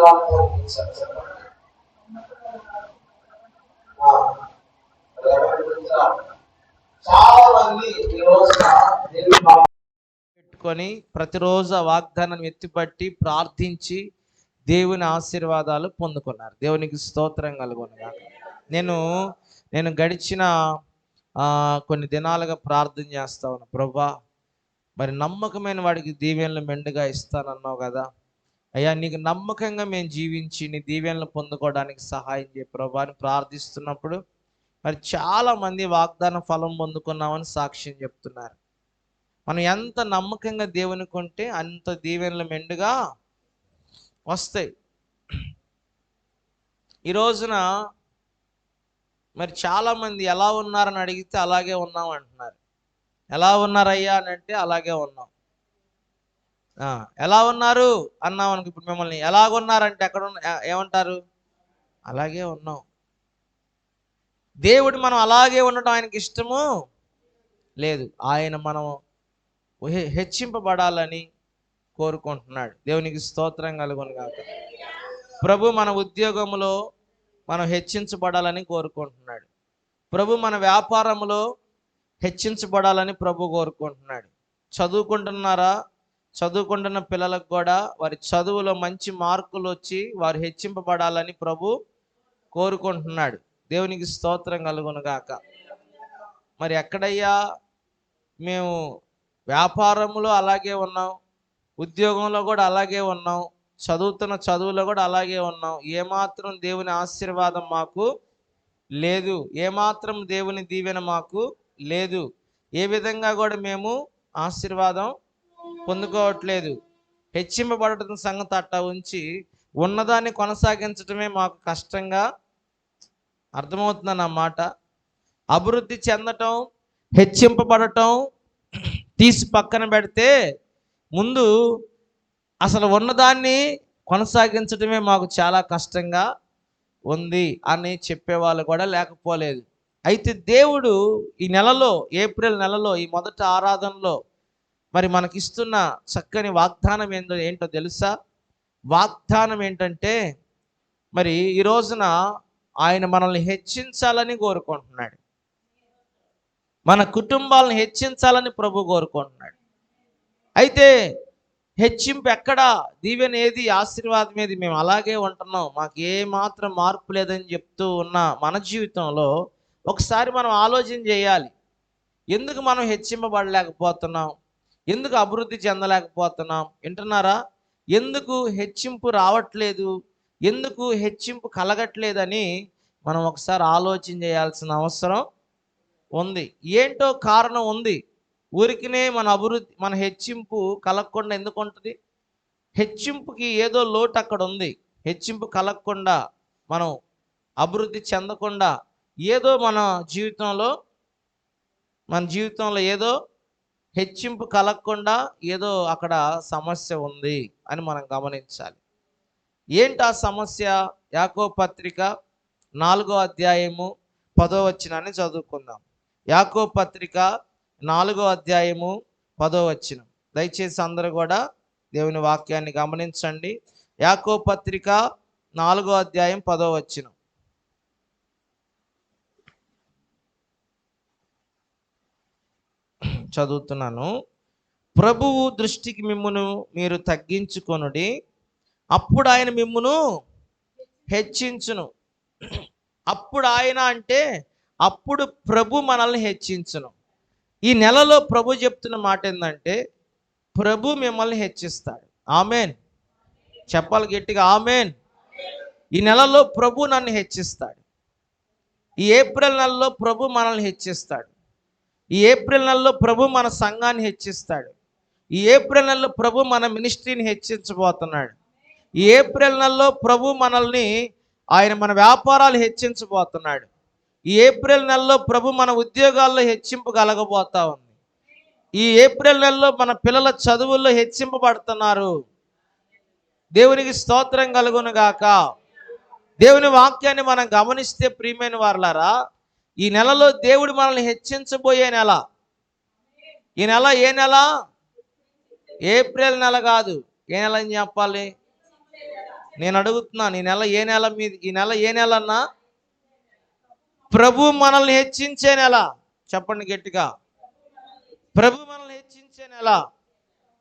చాలా మంది ఈ రోజున పెట్టుకొని ప్రతిరోజు ఆ వాగ్దానాన్ని ఎత్తిపట్టి ప్రార్థించి దేవుని ఆశీర్వాదాలు పొందుకున్నారు. దేవునికి స్తోత్రం కలుగునుగాక. నేను గడిచిన కొన్ని దినాలుగా ప్రార్థన చేస్తా ఉన్నా, ప్రభా మరి నమ్మకమైన వాడికి దీవెనలు మెండుగా ఇస్తానన్నావు కదా అయ్యా, నీకు నమ్మకంగా మేము జీవించి నీ దీవెనలు పొందుకోవడానికి సహాయం చేయ ప్రభా అని ప్రార్థిస్తున్నప్పుడు మరి చాలా మంది వాగ్దాన ఫలం పొందుకున్నామని సాక్ష్యం చెప్తున్నారు. మనం ఎంత నమ్మకంగా దేవుని కొంటే అంత దీవెనలు మెండుగా వస్తాయి. ఈ రోజున మరి చాలామంది ఎలా ఉన్నారని అడిగితే అలాగే ఉన్నాం అంటున్నారు. ఎలా ఉన్నారయ్యా అని అంటే అలాగే ఉన్నాం. ఎలా ఉన్నారు అన్నాం అనుకో, ఇప్పుడు మిమ్మల్ని ఎలాగున్నారంటే ఎక్కడ ఏమంటారు? అలాగే ఉన్నాం. దేవుడు మనం అలాగే ఉండటం ఆయనకి ఇష్టము లేదు. ఆయన మనం హెచ్చింపబడాలని కోరుకుంటున్నాడు. దేవునికి స్తోత్రం కలుగునుగాక. ప్రభు మన ఉద్యోగంలో మనం హెచ్చించబడాలని కోరుకుంటున్నాడు. ప్రభు మన వ్యాపారంలో హెచ్చించబడాలని ప్రభు కోరుకుంటున్నాడు. చదువుకుంటున్నారా? చదువుకుంటున్న పిల్లలకు కూడా వారి చదువులో మంచి మార్కులు వచ్చి వారు హెచ్చింపబడాలని ప్రభు కోరుకుంటున్నాడు. దేవునికి స్తోత్రం కలుగునుగాక. మరి ఎక్కడయ్యా మేము వ్యాపారంలో అలాగే ఉన్నాం, ఉద్యోగంలో కూడా అలాగే ఉన్నాం, చదువుతున్న చదువులో కూడా అలాగే ఉన్నాం, ఏమాత్రం దేవుని ఆశీర్వాదం మాకు లేదు, ఏమాత్రం దేవుని దీవెన మాకు లేదు, ఏ విధంగా కూడా మేము ఆశీర్వాదం పొందుకోవట్లేదు. హెచ్చింపబడటం సంగతి అట్టా ఉంచి ఉన్నదాన్ని కొనసాగించడమే మాకు కష్టంగా అర్థమవుతుందన్న మాట. అభివృద్ధి చెందటం, హెచ్చింపబడటం తీసి పక్కన పెడితే ముందు అసలు ఉన్నదాన్ని కొనసాగించడమే మాకు చాలా కష్టంగా ఉంది అని చెప్పేవాళ్ళు కూడా లేకపోలేదు. అయితే దేవుడు ఈ నెలలో, ఏప్రిల్ నెలలో, ఈ మొదటి ఆరాధనలో మరి మనకిస్తున్న చక్కని వాగ్దానం ఏంటో తెలుసా? వాగ్దానం ఏంటంటే మరి ఈ రోజున ఆయన మనల్ని హెచ్చించాలని కోరుకుంటున్నాడు. మన కుటుంబాలను హెచ్చించాలని ప్రభు కోరుకుంటున్నాడు. అయితే హెచ్చింపు ఎక్కడా? దీవెన ఏది? ఆశీర్వాదం ఏది? మేము అలాగే ఉంటున్నాం, మాకు ఏ మాత్రం మార్పు లేదని చెప్తూ ఉన్న మన జీవితంలో ఒకసారి మనం ఆలోచన చేయాలి. ఎందుకు మనం హెచ్చింపబడలేకపోతున్నాం? ఎందుకు అభివృద్ధి చెందలేకపోతున్నాం? వింటున్నారా? ఎందుకు హెచ్చింపు రావట్లేదు? ఎందుకు హెచ్చింపు కలగట్లేదని మనం ఒకసారి ఆలోచన చేయాల్సిన అవసరం ఉంది. ఏంటో కారణం ఉంది. ఊరికినే మన అభివృద్ధి, మన హెచ్చింపు కలగకుండా ఎందుకు ఉంటుంది? హెచ్చింపుకి ఏదో లోటు అక్కడ ఉంది. హెచ్చింపు కలగకుండా, మనం అభివృద్ధి చెందకుండా ఏదో మన జీవితంలో ఏదో హెచ్చింపు కలగకుండా ఏదో అక్కడ సమస్య ఉంది అని మనం గమనించాలి. ఏంటి ఆ సమస్య? యాకోబు పత్రిక 4వ అధ్యాయము 10వ వచనాన్ని చదువుకుందాం. యాకోబు పత్రిక 4వ అధ్యాయము 10వ వచనం. దయచేసి అందరూ కూడా దేవుని వాక్యాన్ని గమనించండి. యాకోబు పత్రిక 4వ అధ్యాయం 10వ వచనం. చదువుతున్నాను. ప్రభువు దృష్టికి మిమ్మును మీరు తగ్గించుకొనుడి, అప్పుడు ఆయన మిమ్మును హెచ్చించును. అప్పుడు ఆయన అంటే అప్పుడు ప్రభు మనల్ని హెచ్చించును. ఈ నెలలో ప్రభు చెప్తున్న మాట ఏంటంటే ప్రభు మిమ్మల్ని హెచ్చిస్తాడు. ఆమెన్ చెప్పాలి గట్టిగా, ఆమెన్. ఈ నెలలో ప్రభు నన్ను హెచ్చిస్తాడు. ఈ ఏప్రిల్ నెలలో ప్రభు మనల్ని హెచ్చిస్తాడు. ఈ ఏప్రిల్ నెలలో ప్రభు మన సంఘాన్ని హెచ్చిస్తాడు. ఈ ఏప్రిల్ నెలలో ప్రభు మన మినిస్ట్రీని హెచ్చించబోతున్నాడు. ఈ ఏప్రిల్ నెలలో ప్రభు మనల్ని, ఆయన మన వ్యాపారాలు హెచ్చించబోతున్నాడు. ఈ ఏప్రిల్ నెలలో ప్రభు మన ఉద్యోగాల్లో హెచ్చింపు కలగబోతా ఉంది. ఈ ఏప్రిల్ నెలలో మన పిల్లల చదువుల్లో హెచ్చింపబడుతున్నారు. దేవునికి స్తోత్రం కలుగును గాక. దేవుని వాక్యాన్ని మనం గమనిస్తే ప్రియమైన వారలారా, ఈ నెలలో దేవుడు మనల్ని హెచ్చించబోయే నెల. ఈ నెల ఏ నెల? ఏప్రిల్ నెల కాదు. ఏ నెల అని చెప్పాలి? నేను అడుగుతున్నాను, ఈ నెల ఏ నెల మీద, ఈ నెల ఏ నెల అన్నా? ప్రభు మనల్ని హెచ్చించే నెల. చెప్పండి గట్టిగా, ప్రభు మనల్ని హెచ్చించే నెల.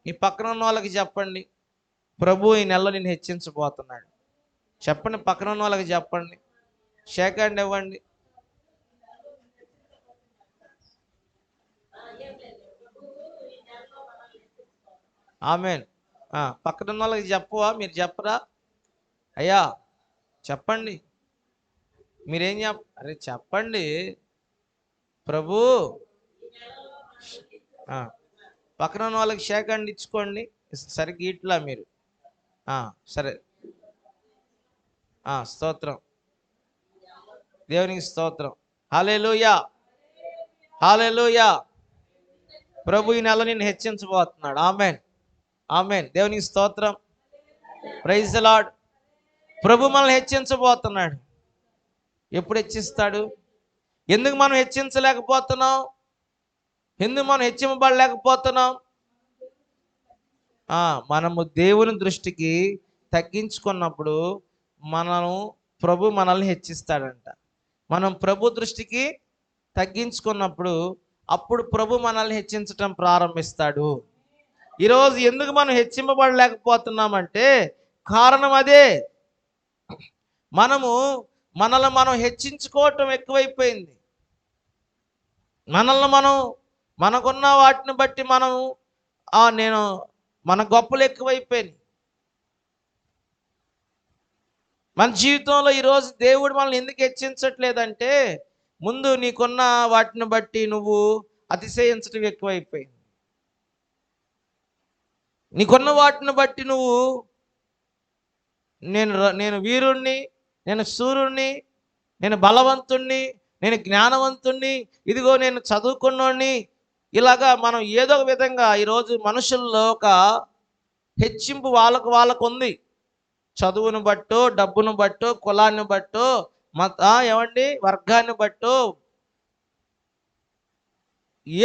ఈ పక్కన ఉన్న వాళ్ళకి చెప్పండి, ప్రభు ఈ నెలలో నేను హెచ్చించబోతున్నాడు. చెప్పండి, పక్కన ఉన్న వాళ్ళకి చెప్పండి, షేక్ హ్యాండ్ ఇవ్వండి. ఆమేన్. పక్కన ఉన్న వాళ్ళకి చెప్పవా? మీరు చెప్పరా? అయ్యా చెప్పండి, మీరేం అరే చెప్పండి. ప్రభు పక్కన ఉన్న వాళ్ళకి షేక్ హ్యాండ్ ఇచ్చుకోండి. సరిగ్గా ఇట్లా మీరు. సరే, స్తోత్రం, దేవునికి స్తోత్రం. హల్లెలూయా, హల్లెలూయా. ప్రభు ఈ నెల నేను హెచ్చించబోతున్నాడు. ఆమేన్, ఆమేన్. దేవునికి స్తోత్రం, ప్రైజ్ ది లార్డ్. ప్రభు మనల్ని హెచ్చించబోతున్నాడు. ఎప్పుడు హెచ్చిస్తాడు? ఎందుకు మనం హెచ్చించలేకపోతున్నాం? ఎందుకు మనం హెచ్చింపబడలేకపోతున్నాం? మనము దేవుని దృష్టికి తగ్గించుకున్నప్పుడు ప్రభు మనల్ని హెచ్చిస్తాడంట. మనం ప్రభు దృష్టికి తగ్గించుకున్నప్పుడు అప్పుడు ప్రభు మనల్ని హెచ్చించటం ప్రారంభిస్తాడు. ఈరోజు ఎందుకు మనం హెచ్చింపబడలేకపోతున్నామంటే కారణం అదే. మనల్ని మనం హెచ్చించుకోవటం ఎక్కువైపోయింది. మనకున్న వాటిని బట్టి మన గొప్పలు ఎక్కువైపోయినాయి. మన జీవితంలో ఈరోజు దేవుడు మనల్ని ఎందుకు హెచ్చించట్లేదంటే, ముందు నీకున్న వాటిని బట్టి నువ్వు అతిశయించడం ఎక్కువైపోయింది. నీకున్న వాటిని బట్టి నువ్వు నేను వీరుణ్ణి, నేను శూరుణ్ణి, నేను బలవంతుణ్ణి, నేను జ్ఞానవంతుణ్ణి, ఇదిగో నేను చదువుకున్నోడిని, ఇలాగా మనం ఏదో ఒక విధంగా ఈరోజు మనుషుల్లో ఒక హెచ్చింపు వాళ్ళకు ఉంది. చదువును బట్టో, డబ్బును బట్టో, కులాన్ని బట్టో, వర్గాన్ని బట్టో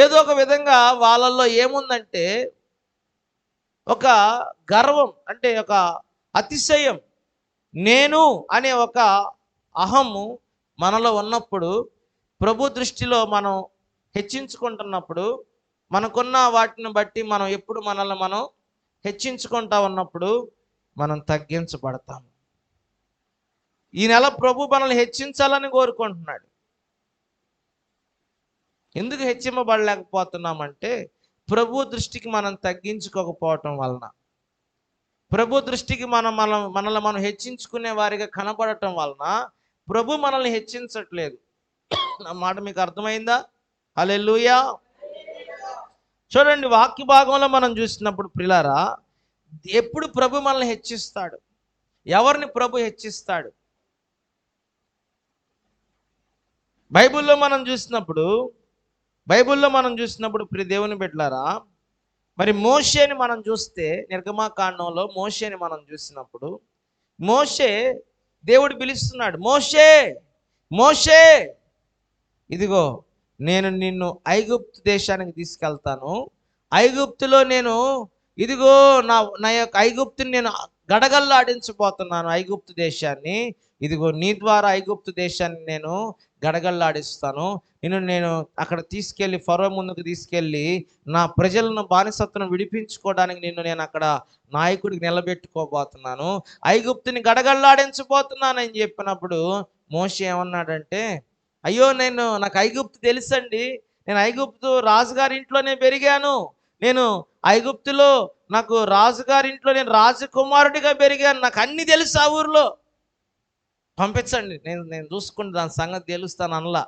ఏదో ఒక విధంగా వాళ్ళల్లో ఏముందంటే ఒక గర్వం, అంటే ఒక అతిశయం, నేను అనే ఒక అహము మనలో ఉన్నప్పుడు, ప్రభు దృష్టిలో మనం హెచ్చించుకుంటున్నప్పుడు, మనకున్న వాటిని బట్టి మనం ఎప్పుడు మనల్ని మనం హెచ్చించుకుంటా ఉన్నప్పుడు మనం తగ్గించబడతాము. ఈ నెల ప్రభు మనల్ని హెచ్చించాలని కోరుకుంటున్నాడు. ఎందుకు హెచ్చింపబడలేకపోతున్నామంటే ప్రభు దృష్టికి మనం తగ్గించుకోకపోవటం వలన, ప్రభు దృష్టికి మనల్ని మనం హెచ్చించుకునే వారిగా కనబడటం వలన ప్రభు మనల్ని హెచ్చించట్లేదు. నా మాట మీకు అర్థమైందా? హల్లెలూయా. చూడండి, వాక్య భాగంలో మనం చూసినప్పుడు ప్రియులారా, ఎప్పుడు ప్రభు మనల్ని హెచ్చిస్తాడు? ఎవరిని ప్రభు హెచ్చిస్తాడు? బైబిల్లో మనం చూసినప్పుడు ప్రియ దేవుని బిడ్డలారా, మరి మోషేని మనం చూస్తే, నిర్గమకాండంలో మోషేని మనం చూసినప్పుడు, మోషే దేవుడు పిలుస్తున్నాడు, మోషే మోషే, ఇదిగో నేను నిన్ను ఐగుప్తు దేశానికి తీసుకెళ్తాను. ఐగుప్తులో నేను ఇదిగో నా యొక్క ఐగుప్తుని నేను గడగల్లాడించబోతున్నాను. ఐగుప్తు దేశాన్ని, ఇదిగో నీ ద్వారా ఐగుప్తు దేశాన్ని నేను గడగల్లాడిస్తాను. నేను అక్కడ తీసుకెళ్ళి ఫరో ముందుకు తీసుకెళ్ళి నా ప్రజలను బానిసత్వం విడిపించుకోవడానికి నేను అక్కడ నాయకుడికి నిలబెట్టుకోబోతున్నాను. ఐగుప్తుని గడగల్లాడించబోతున్నానని చెప్పినప్పుడు మోషే ఏమన్నాడంటే, అయ్యో నాకు ఐగుప్తు తెలుసండి, నేను ఐగుప్తు రాజుగారి ఇంట్లోనే పెరిగాను, నేను ఐగుప్తులో నాకు రాజుగారింట్లో నేను రాజకుమారుడిగా పెరిగాను, నాకు అన్ని తెలుసు, ఆ ఊర్లో పంపించండి, నేను చూసుకుంటే దాని సంగతి తెలుస్తాను అనలా.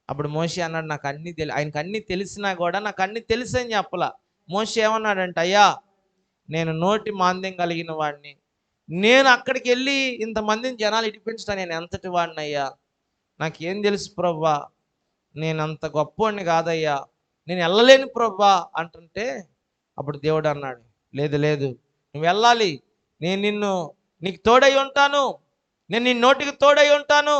అప్పుడు మోషే అన్నాడు, నాకు అన్ని ఆయనకు అన్ని తెలిసినా కూడా నాకు అన్ని తెలుసు అని చెప్పలా. మోషే ఏమన్నాడంటే, అయ్యా నేను నోటి మాంద్యం కలిగిన వాడిని, నేను అక్కడికి వెళ్ళి ఇంతమందిని జనాలు ఇడిపించడం నేను ఎంతటి వాడిని అయ్యా, నాకేం తెలుసు ప్రభా, నేను అంత గొప్పవాడిని కాదయ్యా, నేను వెళ్ళలేను ప్రభా అంటుంటే, అప్పుడు దేవుడు అన్నాడు, లేదు నువ్వు వెళ్ళాలి, నేను నీకు తోడై ఉంటాను, నేను నీ నోటికి తోడై ఉంటాను,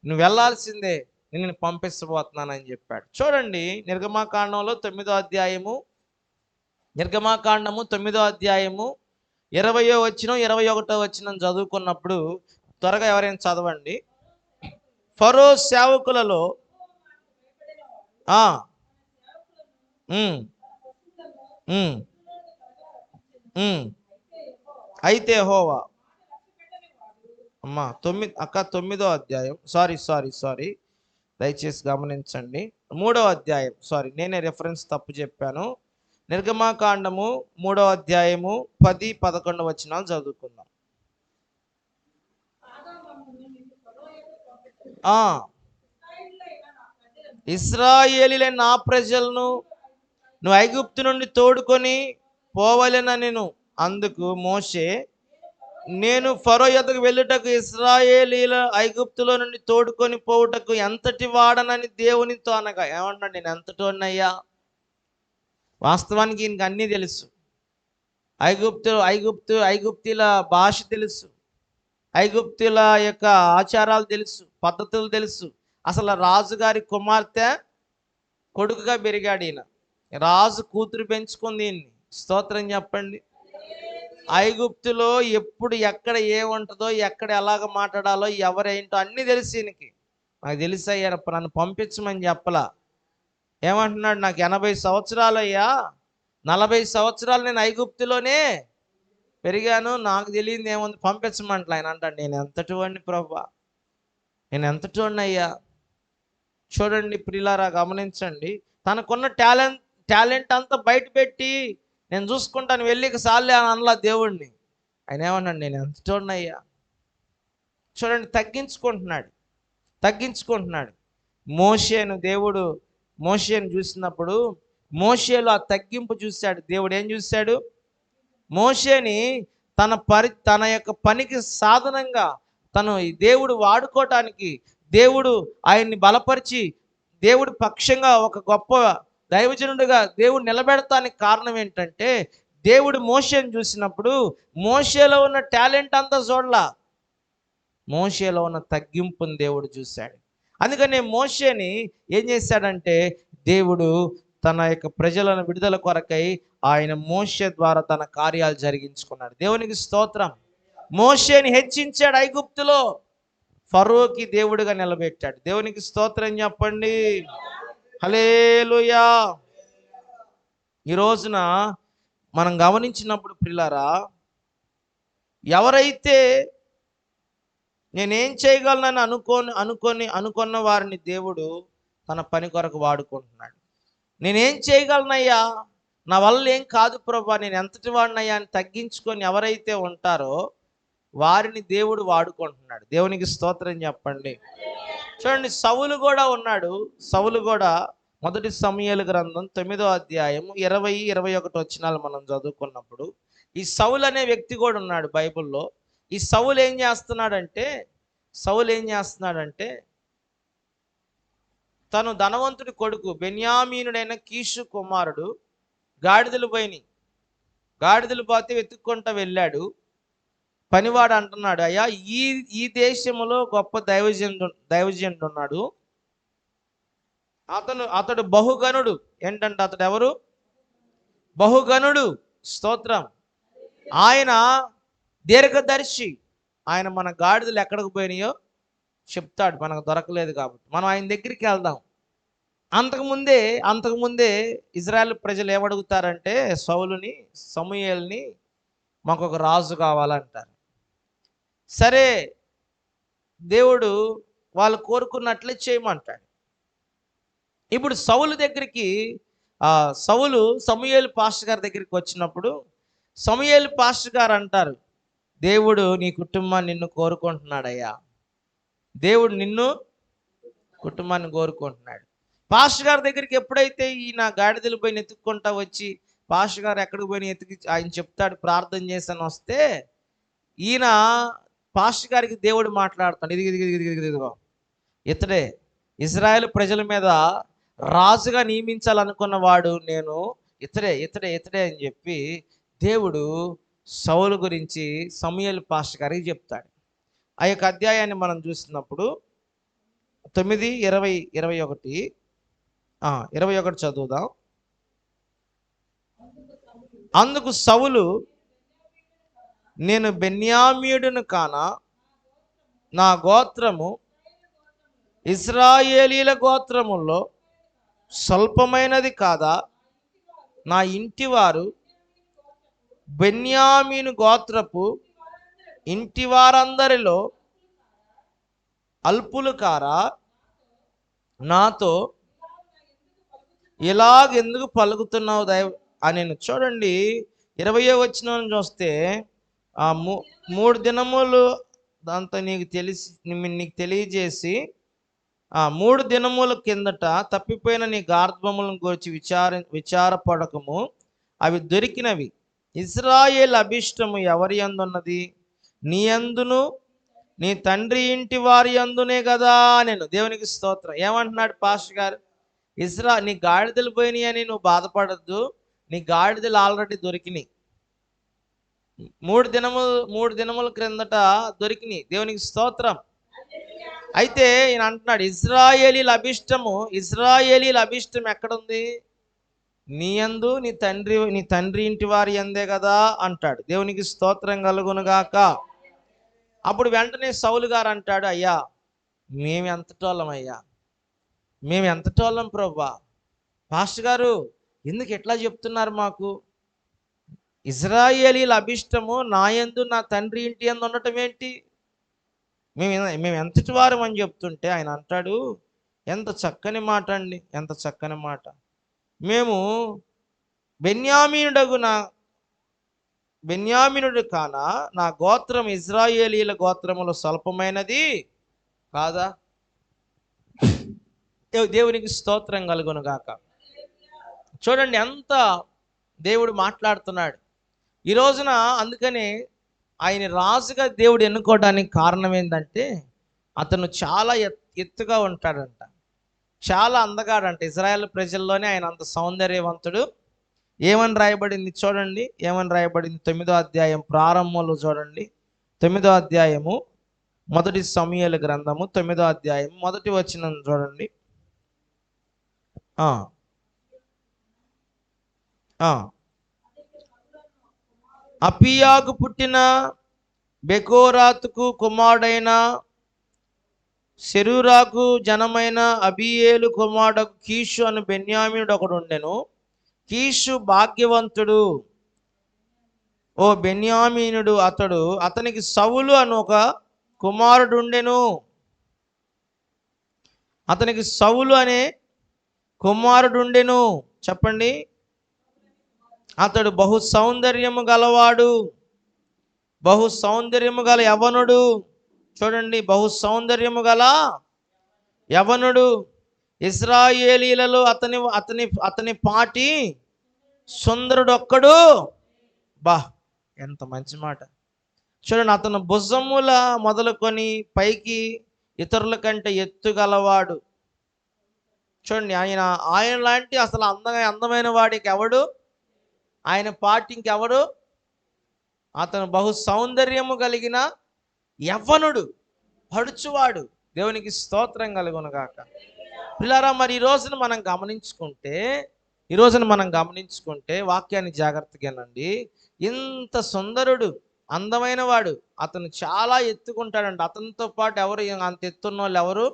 నువ్వు వెళ్ళాల్సిందే, నేను పంపించబోతున్నానని చెప్పాడు. చూడండి, నిర్గమాకాండము 9వ అధ్యాయము 20వ వచనం 21వ వచనం చదువుకున్నప్పుడు త్వరగా ఎవరైనా చదవండి. ఫరో సేవకులలో ఆ ఉమ్, ఉమ్, ఉమ్. అయితే యెహోవా అమ్మా 9వ అధ్యాయం, సారీ, దయచేసి గమనించండి. 3వ అధ్యాయం, నేనే రెఫరెన్స్ తప్పు చెప్పాను. నిర్గమాకాండము 3వ అధ్యాయము 10-11 చదువుకుందాం. ఆ ఇశ్రాయేలీలైన నా ప్రజలను నువ్వు ఐగుప్తు నుండి తోడుకొని పోవలెననెను. అందుకు మోషే, నేను ఫరో యొద్దకు వెళ్ళుటకు ఇశ్రాయేలీల ఐగుప్తులో నుండి తోడుకొని పోవుటకు ఎంతటి వాడనని దేవునితో అనగా, ఏమన్నాడు? నేను ఎంతటి వాడినయ్యా. వాస్తవానికి ఈయనకి అన్నీ తెలుసు. ఐగుప్తుల భాష తెలుసు, ఐగుప్తుల యొక్క ఆచారాలు తెలుసు, పద్ధతులు తెలుసు. అసలు రాజుగారి కుమార్తె కొడుకుగా పెరిగాడు ఈయన. రాజు కూతురు పెంచుకుంది ఈయన్ని. స్తోత్రం చెప్పండి. ఐగుప్తులో ఎప్పుడు ఎక్కడ ఏముంటుందో, ఎక్కడ ఎలాగ మాట్లాడాలో, ఎవరేంటో అన్నీ తెలుసు ఈయనకి. నాకు తెలుసయ్యా, నన్ను పంపించమని చెప్పలా. ఏమంటున్నాడు? నాకు 80 సంవత్సరాలయ్యా, 40 సంవత్సరాలు నేను ఐగుప్తులోనే పెరిగాను, నాకు తెలియదు ఏముంది, పంపించమంటలే. ఆయన అంటాడు, నేను ఎంతటి వాడిని ప్రభా, నేను ఎంతటి వాడిని అయ్యా. చూడండి ప్రియులారా, గమనించండి. తనకున్న టాలెంట్ అంతా బయట పెట్టి నేను చూసుకుంటాను వెళ్ళిక సాల్లే అని అనలా దేవుణ్ణి. ఆయన ఏమన్నాడు? నేను ఎంతటి వాడిని అయ్యా. చూడండి, తగ్గించుకుంటున్నాడు. దేవుడు మోషేను చూసినప్పుడు మోషేలో ఆ తగ్గింపు చూశాడు. దేవుడు ఏం చూశాడు? మోషేని తన యొక్క పనికి సాధనంగా దేవుడు వాడుకోవటానికి, దేవుడు ఆయన్ని బలపరిచి దేవుడి పక్షంగా ఒక గొప్ప దైవజనుడిగా దేవుడు నిలబెడతానికి కారణం ఏంటంటే, దేవుడు మోషేని చూసినప్పుడు మోషేలో ఉన్న టాలెంట్ అంతా చూడలా, మోషేలో ఉన్న తగ్గింపుని దేవుడు చూశాడు. అందుకనే మోషేని ఏం చేశాడంటే, దేవుడు తన యొక్క ప్రజలను విడుదల కొరకై ఆయన మోషే ద్వారా తన కార్యాలు జరిగించుకున్నాడు. దేవునికి స్తోత్రం. మోషేని హెచ్చించాడు ఐగుప్తులో, ఫరోకి దేవుడిగా నిలబెట్టాడు. దేవునికి స్తోత్రం చెప్పండి. హల్లెలూయా. ఈ రోజున మనం గమనించినప్పుడు ప్రియులారా, ఎవరైతే నేనేం చేయగలనని అనుకున్న వారిని దేవుడు తన పని కొరకు వాడుకుంటున్నాడు. నేనేం చేయగలనయ్యా, నా వల్ల ఏం కాదు ప్రభా, నేను ఎంతటి వాడినయ్యా అని తగ్గించుకొని ఎవరైతే ఉంటారో వారిని దేవుడు వాడుకుంటున్నాడు. దేవునికి స్తోత్రం చెప్పండి. చూడండి, సౌలు కూడా ఉన్నాడు. సౌలు కూడా 1 సమూయేలు గ్రంథం 9వ అధ్యాయం 20-21 మనం చదువుకున్నప్పుడు ఈ సౌలు అనే వ్యక్తి కూడా ఉన్నాడు బైబిల్లో. ఈ సౌలు ఏం చేస్తున్నాడంటే తను ధనవంతుడి కొడుకు బెన్యామీనుడైన కీషు కుమారుడు గాడిదలు పోతే వెతుక్కుంటూ వెళ్ళాడు. పనివాడు అంటున్నాడు, అయ్యా ఈ దేశంలో గొప్ప దైవజనుడు ఉన్నాడు, అతడు బహుగనుడు. ఏంటంటే అతడు ఎవరు? బహుగనుడు. స్తోత్రం. ఆయన దీర్ఘదర్శి. ఆయన మన గాడిదలు ఎక్కడికి పోయినాయో చెప్తాడు, మనకు దొరకలేదు కాబట్టి మనం ఆయన దగ్గరికి వెళ్దాం. అంతకుముందే ఇజ్రాయెల్ ప్రజలు ఏమడుగుతారంటే, సౌలుని, సమూయేలుని, మాకు ఒక రాజు కావాలంటారు. సరే, దేవుడు వాళ్ళు కోరుకున్నట్లే చేయమంటాడు. ఇప్పుడు సౌలు దగ్గరికి సమూయేలు పాస్టర్ గారి దగ్గరికి వచ్చినప్పుడు సమూయేలు పాస్టర్ గారు అంటారు, దేవుడు నీ కుటుంబాన్ని నిన్ను కోరుకుంటున్నాడయ్యా, దేవుడు నిన్ను కుటుంబాన్ని కోరుకుంటున్నాడు. పాస్టర్ గారి దగ్గరికి ఎప్పుడైతే ఈయన గాడిదలు పోయి ఎత్తుక్కుంటా వచ్చి పాస్టర్ గారు ఎక్కడికి పోయి ఆయన చెప్తాడు, ప్రార్థన చేశాను వస్తే, ఈయన పాస్టర్ గారికి దేవుడు మాట్లాడుతాడు, ఇదిగో ఇతడే ఇజ్రాయెల్ ప్రజల మీద రాజుగా నియమించాలనుకున్నవాడు, నేను ఇతడే అని చెప్పి దేవుడు సౌలు గురించి సమూయేలు పాస్టర్ గారికి చెప్తాడు. ఆ యొక్క అధ్యాయాన్ని మనం చూసినప్పుడు 9-20-21 చదువుదాం. అందుకు సౌలు నేను బెన్యామీయుడును కానా, నా గోత్రము ఇశ్రాయేలీల గోత్రముల్లో స్వల్పమైనది కాదా, నా ఇంటివారు బెన్యామీను గోత్రపు ఇంటి వారందరిలో అల్పులు కారా, నాతో ఇలాగెందుకు పలుకుతున్నావు దైవ అని. చూడండి 20వ వచనం చూస్తే ఆ 3 దినములు దాంతో నీకు తెలియజేసి 3 దినముల కిందట తప్పిపోయిన నీ గార్ధములను గురించి విచారపడకము, అవి దొరికినవి. ఇశ్రాయేల్ అభిష్టము ఎవరి యందున్నది? నీ యందును నీ తండ్రి ఇంటి వారి యందునే కదా. నేను దేవునికి స్తోత్రం. ఏమంటున్నాడు పాస్టర్ గారు? నీ గాడిదలు పోయినాయి అని నువ్వు బాధపడద్దు, నీ గాడిదలు ఆల్రెడీ దొరికినాయి. 3 దినముల క్రిందట దొరికినాయి. దేవునికి స్తోత్రం. అయితే ఈయన అంటున్నాడు ఇశ్రాయేలీల అభిష్టం ఎక్కడుంది? నీ యందు నీ తండ్రి ఇంటి వారి యందే కదా అంటాడు. దేవునికి స్తోత్రం కలుగునుగాక. అప్పుడు వెంటనే సౌలు గారు అంటాడు, అయ్యా మేము ఎంతటోళ్ళం ప్రభువా, పాస్టర్ గారు ఎందుకు ఎట్లా చెప్తున్నారు? మాకు ఇశ్రాయేలీల అభిష్టము నా యందు నా తండ్రి ఇంటి యందు ఉండటం ఏంటి? మేము ఎంతటి వారం అని చెప్తుంటే ఆయన అంటాడు, ఎంత చక్కని మాట అండి, ఎంత చక్కని మాట. మేము బెన్యామీనుడు కానా, నా గోత్రం ఇశ్రాయేలీల గోత్రములో స్వల్పమైనది కాదా. దేవునికి స్తోత్రం కలుగును గాక. చూడండి ఎంత దేవుడు మాట్లాడుతున్నాడు ఈ రోజున. అందుకనే ఆయన రాజుగా దేవుడు ఎన్నుకోవడానికి కారణం ఏంటంటే అతను చాలా ఎత్తుగా ఉంటాడంట, చాలా అందగాడంట. ఇజ్రాయెల్ ప్రజల్లోనే ఆయన అంత సౌందర్యవంతుడు. ఏమని రాయబడింది చూడండి, ఏమని రాయబడింది? 9వ అధ్యాయం ప్రారంభంలో చూడండి. 9వ అధ్యాయము మొదటి సమూయేలు గ్రంథము 9వ అధ్యాయం మొదటి వచనం చూడండి. అపియాకు పుట్టిన బెకోరాతుకు కుమారుడైన సెరూరాకు జనమైన అబీయేలు కుమారుడు కీషు అని బెన్యామీనుడు ఒకడు ఉండెను. కీషు భాగ్యవంతుడు, ఓ బెన్యామీనుడు. అతనికి సౌలు అని ఒక కుమారుడు ఉండెను. అతనికి సౌలు అనే కుమారుడు ఉండెను. చెప్పండి. అతడు బహు సౌందర్యము గలవాడు, బహు సౌందర్యము గల యవనుడు. చూడండి, బహు సౌందర్యము గల యవనుడు. ఇశ్రాయేలీలలో అతని పాటి సుందరుడు ఒక్కడు. ఎంత మంచి మాట చూడండి. అతను భుజముల మొదలుకొని పైకి ఇతరుల కంటే ఎత్తుగలవాడు. చూడండి, ఆయన లాంటి అసలు అందమైన వాడికి ఎవడు? ఆయన పాటి ఇంకెవడు? అతను బహు సౌందర్యము కలిగిన యవ్వనుడు, పడుచువాడు. దేవునికి స్తోత్రం కలుగునుగాక. పిల్లారా, మరి ఈ రోజున మనం గమనించుకుంటే వాక్యాన్ని జాగ్రత్తగానండి. ఇంత సుందరుడు, అందమైన వాడు, అతను చాలా ఎత్తుకుంటాడండి. అతనితో పాటు ఎవరు అంత ఎత్తున్న వాళ్ళు ఎవరు?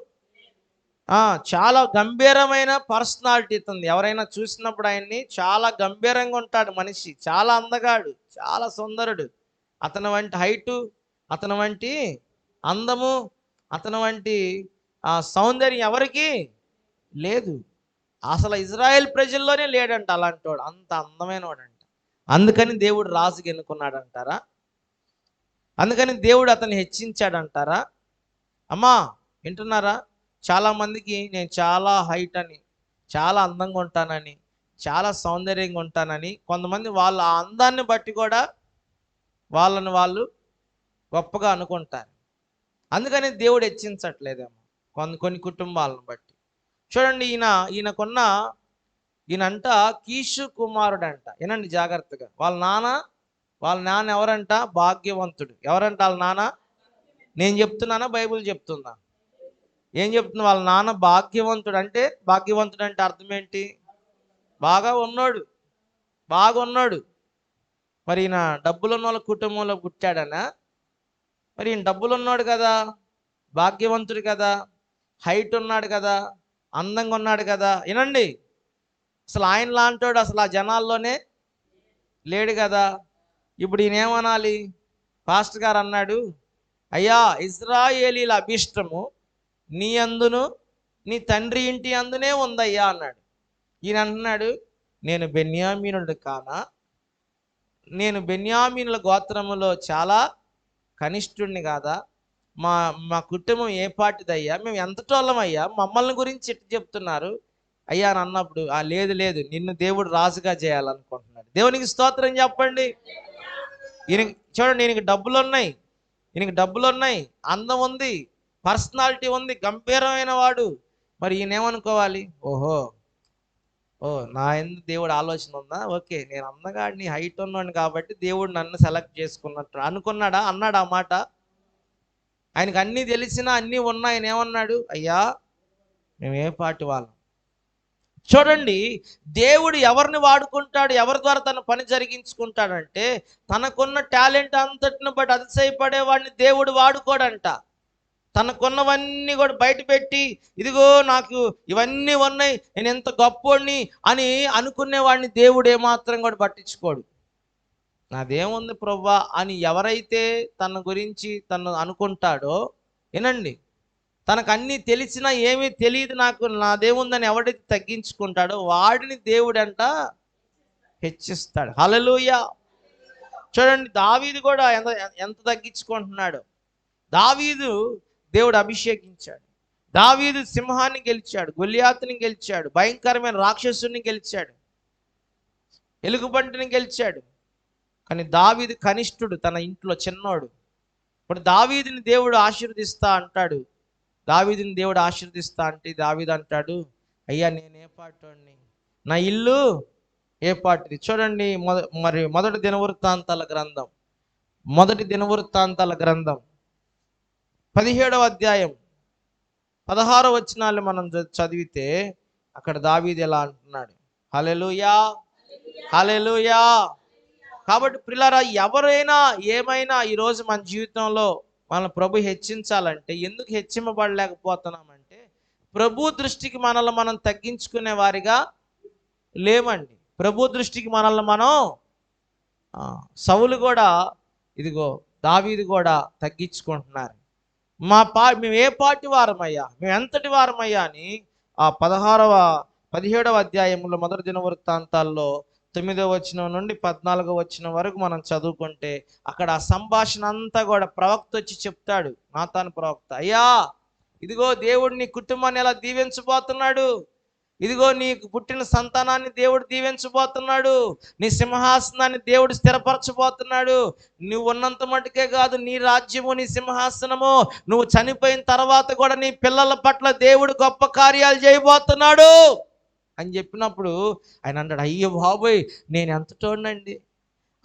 చాలా గంభీరమైన పర్సనాలిటీ ఇస్తుంది. ఎవరైనా చూసినప్పుడు ఆయన్ని చాలా గంభీరంగా ఉంటాడు మనిషి. చాలా అందగాడు, చాలా సుందరుడు. అతని వంటి హైటు, అతని వంటి అందము, అతని వంటి సౌందర్యం ఎవరికి లేదు. అసలు ఇజ్రాయెల్ ప్రజల్లోనే లేడంట అలాంటి వాడు, అంత అందమైన వాడంట. అందుకని దేవుడు రాజుగా ఎన్నుకున్నాడంటారా? అందుకని దేవుడు అతన్ని హెచ్చించాడంటారా? అమ్మా వింటున్నారా? చాలామందికి నేను చాలా హైట్ అని, చాలా అందంగా ఉంటానని, చాలా సౌందర్యంగా ఉంటానని, కొంతమంది వాళ్ళ అందాన్ని బట్టి కూడా వాళ్ళని వాళ్ళు గొప్పగా అనుకుంటారు. అందుకని దేవుడు హెచ్చించట్లేదేమో కొన్ని కుటుంబాలను బట్టి. చూడండి, ఈయనంట కీషు కుమారుడు అంట. ఏనండి జాగ్రత్తగా. వాళ్ళ నాన్న ఎవరంట? భాగ్యవంతుడు. ఎవరంట వాళ్ళ నాన్న? నేను చెప్తున్నానా బైబిల్ చెప్తుందా? ఏం చెప్తున్నా? వాళ్ళ నాన్న భాగ్యవంతుడు అంటే అర్థం ఏంటి? బాగా ఉన్నాడు. మరి ఈయన డబ్బులున్న వాళ్ళ కుటుంబంలో పుట్టాడనా? మరి ఈయన డబ్బులు ఉన్నాడు కదా, భాగ్యవంతుడు కదా, హైట్ ఉన్నాడు కదా, అందంగా ఉన్నాడు కదా. వినండి, అసలు ఆయన లాంటోడు అసలు ఆ జనాల్లోనే లేడు కదా. ఇప్పుడు ఈయన ఏమనాలి? పాస్టర్ గారు అన్నాడు, అయ్యా ఇశ్రాయేలీల అభిష్టము నీ అందును నీ తండ్రి ఇంటి అందునే ఉందయ్యా అన్నాడు. ఈయన అంటున్నాడు, నేను బెన్యామీనుడు కానా? నేను బెన్యామీనుల గోత్రములో చాలా కనిష్ఠుడిని కాదా? మా మా కుటుంబం ఏ పాటిదయ్యా? మేము ఎంతటోళ్ళం అయ్యా? మమ్మల్ని గురించి ఎట్టు చెప్తున్నారు అయ్యా అని అన్నప్పుడు, లేదు లేదు, నిన్ను దేవుడు రాజుగా చేయాలనుకుంటున్నాడు. దేవునికి స్తోత్రం చెప్పండి. ఈయన చూడండి, ఈయనకి డబ్బులు ఉన్నాయి, అందం ఉంది, పర్సనాలిటీ ఉంది, గంభీరమైన వాడు. మరి ఈయన ఏమనుకోవాలి? నా ఎందుకు దేవుడు ఆలోచన ఉందా? ఓకే, నేను అందగాడిని, హైట్ ఉన్నాను కాబట్టి దేవుడు నన్ను సెలెక్ట్ చేసుకున్నట్టు అనుకున్నాడా? అన్నాడు ఆ మాట? ఆయనకు అన్నీ తెలిసినా అన్నీ ఉన్నా ఆయన ఏమన్నాడు? అయ్యా మేము ఏ పాటి వాళ్ళం. చూడండి, దేవుడు ఎవరిని వాడుకుంటాడు, ఎవరి ద్వారా తన పని జరిగించుకుంటాడంటే తనకున్న టాలెంట్ అంతటిని బట్టి అతిశయపడేవాడిని దేవుడు వాడుకోడంట. తనకున్నవన్నీ కూడా బయట పెట్టి, ఇదిగో నాకు ఇవన్నీ ఉన్నాయి, నేను ఎంత గొప్పోడిని అని అనుకునేవాడిని దేవుడు ఏమాత్రం కూడా పట్టించుకోడు. నాదేముంది ప్రభువా అని ఎవరైతే తన గురించి తను అనుకుంటాడో, వినండి, తనకు అన్నీ తెలిసినా ఏమీ తెలియదు నాకు, నాదేముందని ఎవడైతే తగ్గించుకుంటాడో వాడిని దేవుడంట హెచ్చిస్తాడు. హల్లెలూయా. చూడండి, దావీదు కూడా ఎంత ఎంత తగ్గించుకుంటున్నాడు. దావీదు దేవుడు అభిషేకించాడు. దావీదు సింహాన్ని గెలిచాడు, గొల్లియాతుని గెలిచాడు, భయంకరమైన రాక్షసుని గెలిచాడు, ఎలుగుబంటిని గెలిచాడు. కానీ దావీదు కనిష్ఠుడు, తన ఇంట్లో చిన్నోడు. ఇప్పుడు దావీదుని దేవుడు ఆశీర్వదిస్తా అంటాడు. దావీదుని దేవుడు ఆశీర్వదిస్తా అంటే దావీదు అంటాడు, అయ్యా నేను ఏ పాటోడిని, నా ఇల్లు ఏ పాటిది. చూడండి, మొదటి దినవృత్తాంతాల గ్రంథం 17వ అధ్యాయం 16వ వచనాలు మనం చదివితే అక్కడ దావీదు ఎలా అంటున్నాడు, హల్లెలూయా హల్లెలూయా. కాబట్టి ప్రియులారా, ఎవరైనా ఏమైనా ఈరోజు మన జీవితంలో మన ప్రభు హెచ్చించాలంటే ఎందుకు హెచ్చింపబడలేకపోతున్నామంటే ప్రభు దృష్టికి మనల్ని మనం తగ్గించుకునే వారిగా లేమండి. ప్రభు దృష్టికి మనల్ని మనం సౌలు కూడా, ఇదిగో దావీదు కూడా తగ్గించుకుంటున్నారు. మేము ఏ పాటి వారమయ్యా, మేము ఎంతటి వారమయ్యా అని ఆ 17వ అధ్యాయంలో మొదటి దినవృత్తాంతాల్లో 9వ వచనం నుండి 14వ వచనం వరకు మనం చదువుకుంటే అక్కడ ఆ సంభాషణ అంతా కూడా ప్రవక్త వచ్చి చెప్తాడు, నాతాను ప్రవక్త, అయ్యా ఇదిగో దేవుడు నీ కుటుంబాన్ని ఎలా దీవించబోతున్నాడు, ఇదిగో నీకు పుట్టిన సంతానాన్ని దేవుడు దీవించబోతున్నాడు, నీ సింహాసనాన్ని దేవుడు స్థిరపరచబోతున్నాడు, నువ్వు ఉన్నంత మటుకే కాదు, నీ రాజ్యము నీ సింహాసనము, నువ్వు చనిపోయిన తర్వాత కూడా నీ పిల్లల పట్ల దేవుడు గొప్ప కార్యాలు చేయబోతున్నాడు అని చెప్పినప్పుడు ఆయన అంటాడు, అయ్యో బాబోయ్, నేను ఎంత చూడండి,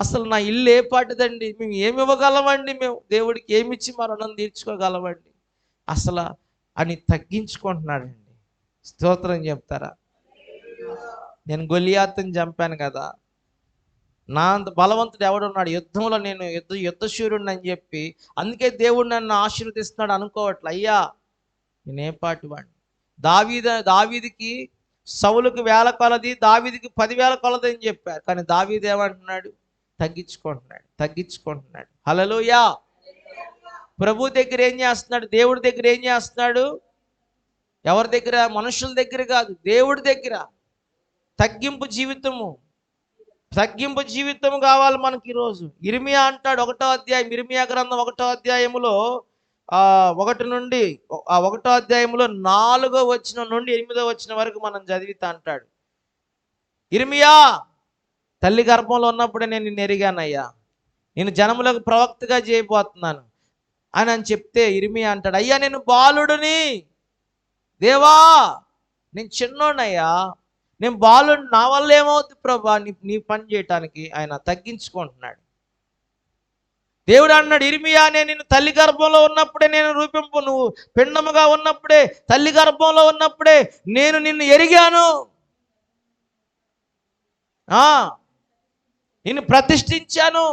అసలు నా ఇల్లు ఏ పాటిదండి, మేము ఏమి ఇవ్వగలమండి, మేము దేవుడికి ఏమిచ్చి మా రుణం తీర్చుకోగలమండి అసలు అని తగ్గించుకుంటున్నాడండి. స్తోత్రం చెప్తారా? నేను గొలియాతుని చంపాను కదా, నా అంత బలవంతుడు ఎవడున్నాడు యుద్ధంలో, నేను యుద్ధశూరుడిని అని చెప్పి అందుకే దేవుడు నన్ను ఆశీర్వదిస్తున్నాడు అనుకోవట్లే. అయ్యా నేనే పాటి వాడిని. దావీదుకి సౌలుకి 1000 కొలది, దావీదుకి 10,000 కొలది అని చెప్పారు. కానీ దావీదు ఏమంటున్నాడు? తగ్గించుకుంటున్నాడు. హల్లెలూయా. ప్రభు దగ్గర ఏం చేస్తున్నాడు? దేవుడి దగ్గర ఏం చేస్తున్నాడు? ఎవరి దగ్గర? మనుషుల దగ్గర కాదు, దేవుడి దగ్గర. తగ్గింపు జీవితము కావాలి మనకి ఈరోజు. ఇర్మియా అంటాడు 1వ అధ్యాయం, ఇర్మియా గ్రంథం 1వ అధ్యాయములో 1 నుండి 1వ అధ్యాయంలో 4వ వచనం నుండి 8వ వచనం వరకు మనం చదివితే అంటాడు, ఇర్మియా తల్లి గర్భంలో ఉన్నప్పుడే నేను నిన్ను ఎరిగానయ్యా, నేను జనములకు ప్రవక్తగా చేయబోతున్నాను అని చెప్తే ఇర్మియా అంటాడు, అయ్యా నేను బాలుడిని, దేవా నేను చిన్నోనయ్యా, నేను బాలుని, నా వల్ల ఏమవుతుంది ప్రభా నీ పని చేయటానికి. ఆయన తగ్గించుకుంటున్నాడు. దేవుడు అన్నాడు, ఇర్మియా నేను నిన్ను తల్లి గర్భంలో ఉన్నప్పుడే నేను నువ్వు పిండముగా ఉన్నప్పుడే, తల్లి గర్భంలో ఉన్నప్పుడే నేను నిన్ను ఎరిగాను. నిన్ను ప్రతిష్ఠించాను,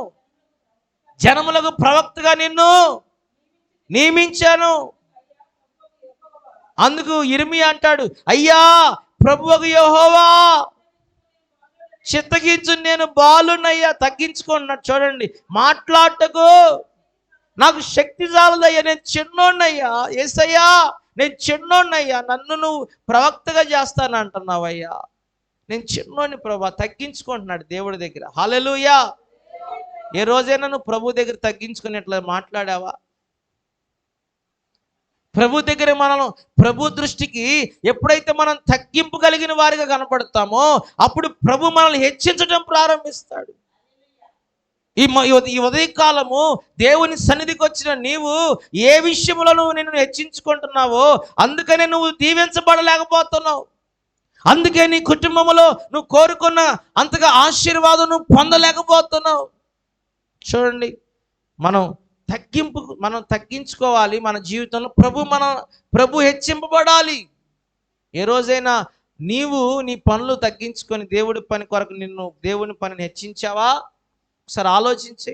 జనములకు ప్రవక్తగా నిన్ను నియమించాను. అందుకు ఇర్మియా అంటాడు, అయ్యా ప్రభువగు యెహోవా, చిత్తగించు, నేను బాలునయ్యా. తగ్గించుకున్నాడు చూడండి. మాట్లాడటకు నాకు శక్తి చాలదయ్యా, నేను చిన్నోన్నయ్యా. యేసయ్యా నేను చిన్నోన్నయ్యా, నన్ను నువ్వు ప్రవక్తగా చేస్తానంటున్నావయ్యా. నేను చిన్నోని ప్రభా. తగ్గించుకుంటున్నాడు దేవుడి దగ్గర. హల్లెలూయా. ఏ రోజైనా నువ్వు ప్రభు దగ్గర తగ్గించుకునేట్లా మాట్లాడావా? ప్రభు దగ్గర ప్రభు దృష్టికి ఎప్పుడైతే మనం తగ్గింపు కలిగిన వారిగా కనపడతామో అప్పుడు ప్రభు మనల్ని హెచ్చించడం ప్రారంభిస్తాడు. ఈ ఉదయకాలము దేవుని సన్నిధికి వచ్చిన నీవు ఏ విషయంలో నువ్వు నిన్ను హెచ్చించుకుంటున్నావో అందుకనే నువ్వు దీవించబడలేకపోతున్నావు. అందుకే నీ కుటుంబంలో నువ్వు కోరుకున్న అంతగా ఆశీర్వాదం నువ్వు పొందలేకపోతున్నావు. చూడండి, మనం తగ్గించుకోవాలి. మన జీవితంలో ప్రభు హెచ్చింపబడాలి. ఏ రోజైనా నీవు నీ పనులు తగ్గించుకొని దేవుడి పని కొరకు దేవుని పనిని హెచ్చించావా? ఒకసారి ఆలోచించి.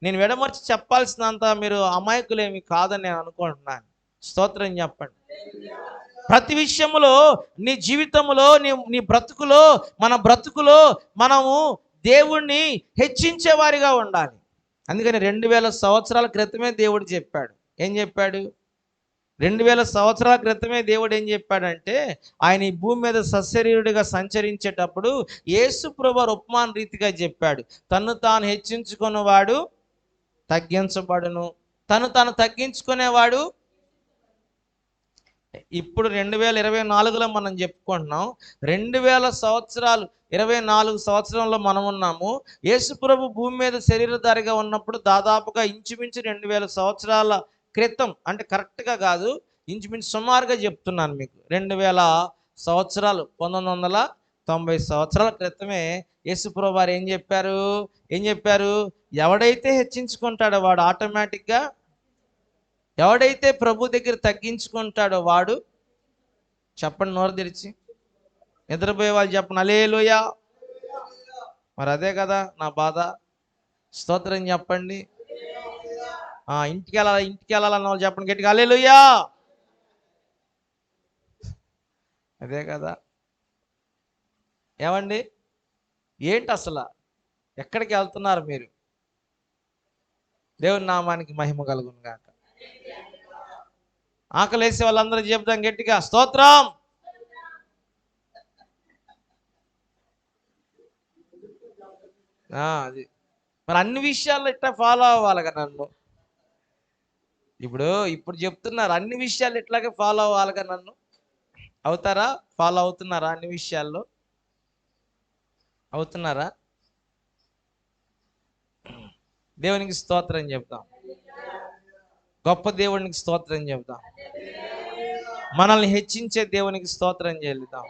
నేను విడమర్చి చెప్పాల్సినంత మీరు అమాయకులేమి కాదని నేను అనుకుంటున్నాను. స్తోత్రం చెప్పండి. ప్రతి విషయంలో నీ జీవితంలో నీ బ్రతుకులో మన బ్రతుకులో మనము దేవుణ్ణి హెచ్చించే వారిగా ఉండాలి. అందుకని 2000 సంవత్సరాల క్రితమే దేవుడు చెప్పాడు. ఏం చెప్పాడు? 2000 సంవత్సరాల క్రితమే దేవుడు ఏం చెప్పాడంటే, ఆయన ఈ భూమి మీద సశరీరుడిగా సంచరించేటప్పుడు యేసు ప్రభువు ఉపమాన రీతిగా చెప్పాడు, తను తాను హెచ్చించుకునేవాడు తగ్గించబడును, తను తగ్గించుకునేవాడు. ఇప్పుడు 2024లో మనం చెప్పుకుంటున్నాం. 2000 సంవత్సరాలు 24 సంవత్సరంలో మనం ఉన్నాము. యేసు ప్రభు భూమి మీద శరీరధారిగా ఉన్నప్పుడు దాదాపుగా ఇంచుమించు 2000 సంవత్సరాల క్రితం, అంటే కరెక్ట్గా కాదు, ఇంచుమించు సుమారుగా చెప్తున్నాను మీకు. 2000 సంవత్సరాలు 1990 సంవత్సరాల క్రితమే యేసు ప్రభు వారు ఏం చెప్పారు? ఎవడైతే హెచ్చించుకుంటాడో వాడు ఆటోమేటిక్గా, ఎవడైతే ప్రభు దగ్గర తగ్గించుకుంటాడో వాడు, చెప్పండి నోరు తెరిచి, నిద్రపోయే వాళ్ళు చెప్పండి హల్లెలూయా. మరి అదే కదా నా బాధ. స్తోత్రం చెప్పండి. ఇంటికి వెళ్ళాలన్న వాళ్ళు చెప్పండి గట్టిగా హల్లెలూయా. అదే కదా. ఏమండి, ఏంటి అసలు ఎక్కడికి వెళ్తున్నారు మీరు? దేవుని నామానికి మహిమ కలుగును గాక. ఆకలేసే వాళ్ళందరూ చెప్తాం గట్టిగా స్తోత్రం. అది మరి అన్ని విషయాల్లో ఇట్లా ఫాలో అవ్వాలిగా నన్ను. ఇప్పుడు చెప్తున్నారు అన్ని విషయాలు ఇట్లాగే ఫాలో అవ్వాలిగా నన్ను. అవుతారా? ఫాలో అవుతున్నారా? అన్ని విషయాల్లో అవుతున్నారా? దేవునికి స్తోత్రం చెప్తాం. గొప్ప దేవునికి స్తోత్రం చెప్తాం. మనల్ని హెచ్చించే దేవునికి స్తోత్రం చెల్లిద్దాం.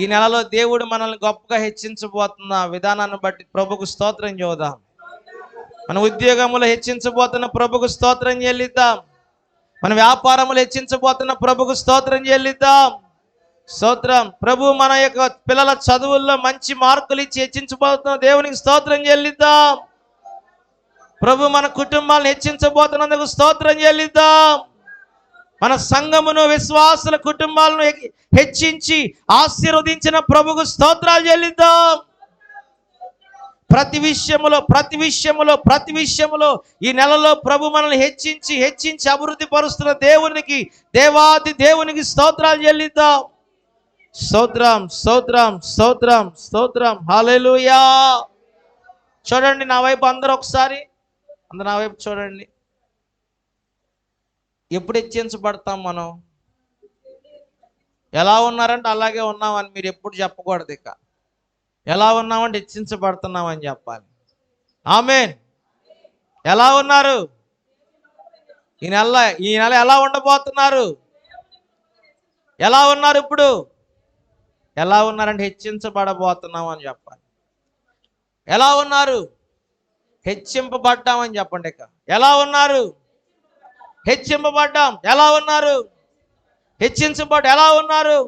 ఈ నెలలో దేవుడు మనల్ని గొప్పగా హెచ్చించబోతున్న విధానాన్ని బట్టి ప్రభుకు స్తోత్రం చెబుదాం. మన ఉద్యోగములు హెచ్చించబోతున్న ప్రభుకు స్తోత్రం చెల్లిద్దాం. మన వ్యాపారములు హెచ్చించబోతున్న ప్రభుకు స్తోత్రం చెల్లిద్దాం. స్తోత్రం. ప్రభు మన యొక్క పిల్లల చదువుల్లో మంచి మార్కులు ఇచ్చి హెచ్చించబోతున్న దేవునికి స్తోత్రం చెల్లిద్దాం. ప్రభు మన కుటుంబాలను హెచ్చించబోతున్నందుకు స్తోత్రం చెల్లిద్దాం. మన సంఘమును, విశ్వాసుల కుటుంబాలను హెచ్చించి ఆశీర్వదించిన ప్రభుకు స్తోత్రాలు చెల్లిద్దాం. ప్రతి విషయములో ఈ నెలలో ప్రభు మనల్ని హెచ్చించి అభివృద్ధి పరుస్తున్న దేవాది దేవునికి స్తోత్రాలు చెల్లిద్దాం. స్తోత్రం. హల్లెలూయా. చూడండి నా వైపు అందరూ ఒకసారి, అందరు నా వైపు చూడండి. ఎప్పుడు హెచ్చించబడతాం మనం? ఎలా ఉన్నారంటే అలాగే ఉన్నామని మీరు ఎప్పుడు చెప్పకూడదు. ఇక ఎలా ఉన్నామంటే హెచ్చించబడుతున్నామని చెప్పాలి. ఆమేన్. ఎలా ఉన్నారు? ఈ నెల ఎలా ఉండబోతున్నారు? ఎలా ఉన్నారు ఇప్పుడు? ఎలా ఉన్నారంటే హెచ్చించబడబోతున్నాం అని చెప్పాలి. ఎలా ఉన్నారు? హెచ్చింపబడ్డామని చెప్పండి. ఇక ఎలా ఉన్నారు? హెచ్చింపబడ్డాం. ఎలా ఉన్నారు? ఎలా ఉన్నారు?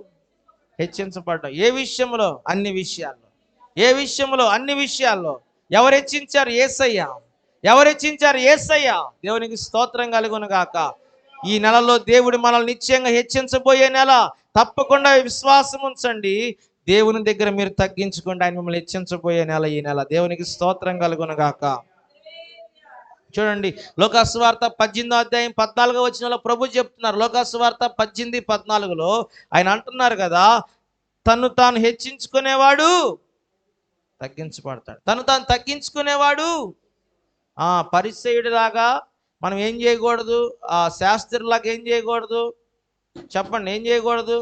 హెచ్చించబడ్డాం. ఏ విషయంలో? అన్ని విషయాల్లో. ఏ విషయంలో? అన్ని విషయాల్లో. ఎవరు హెచ్చించారు? యేసయ్య. ఎవరు హెచ్చించారు? యేసయ్య. దేవునికి స్తోత్రం కలుగును గాక. ఈ నెలలో దేవుడు మనల్ని నిశ్చయంగా హెచ్చించబోయే నెల. తప్పకుండా విశ్వాసం ఉంచండి. దేవుని దగ్గర మీరు తగ్గించుకోండి, ఆయన మిమ్మల్ని హెచ్చించబోయే నెల ఈ నెల. దేవునికి స్తోత్రం కలుగును గాక. చూడండి, లోకాసువార్త 18వ అధ్యాయం 14వ వచనంలో ప్రభు చెప్తున్నారు. లోకాసువార్త 18:14లో ఆయన అంటున్నారు కదా, తను తాను హెచ్చించుకునేవాడు తగ్గించబడతాడు, తను తాను తగ్గించుకునేవాడు. పరిసయ్యుడిలాగా మనం ఏం చేయకూడదు? శాస్త్రులాగా ఏం చేయకూడదు? చెప్పండి, ఏం చేయకూడదు?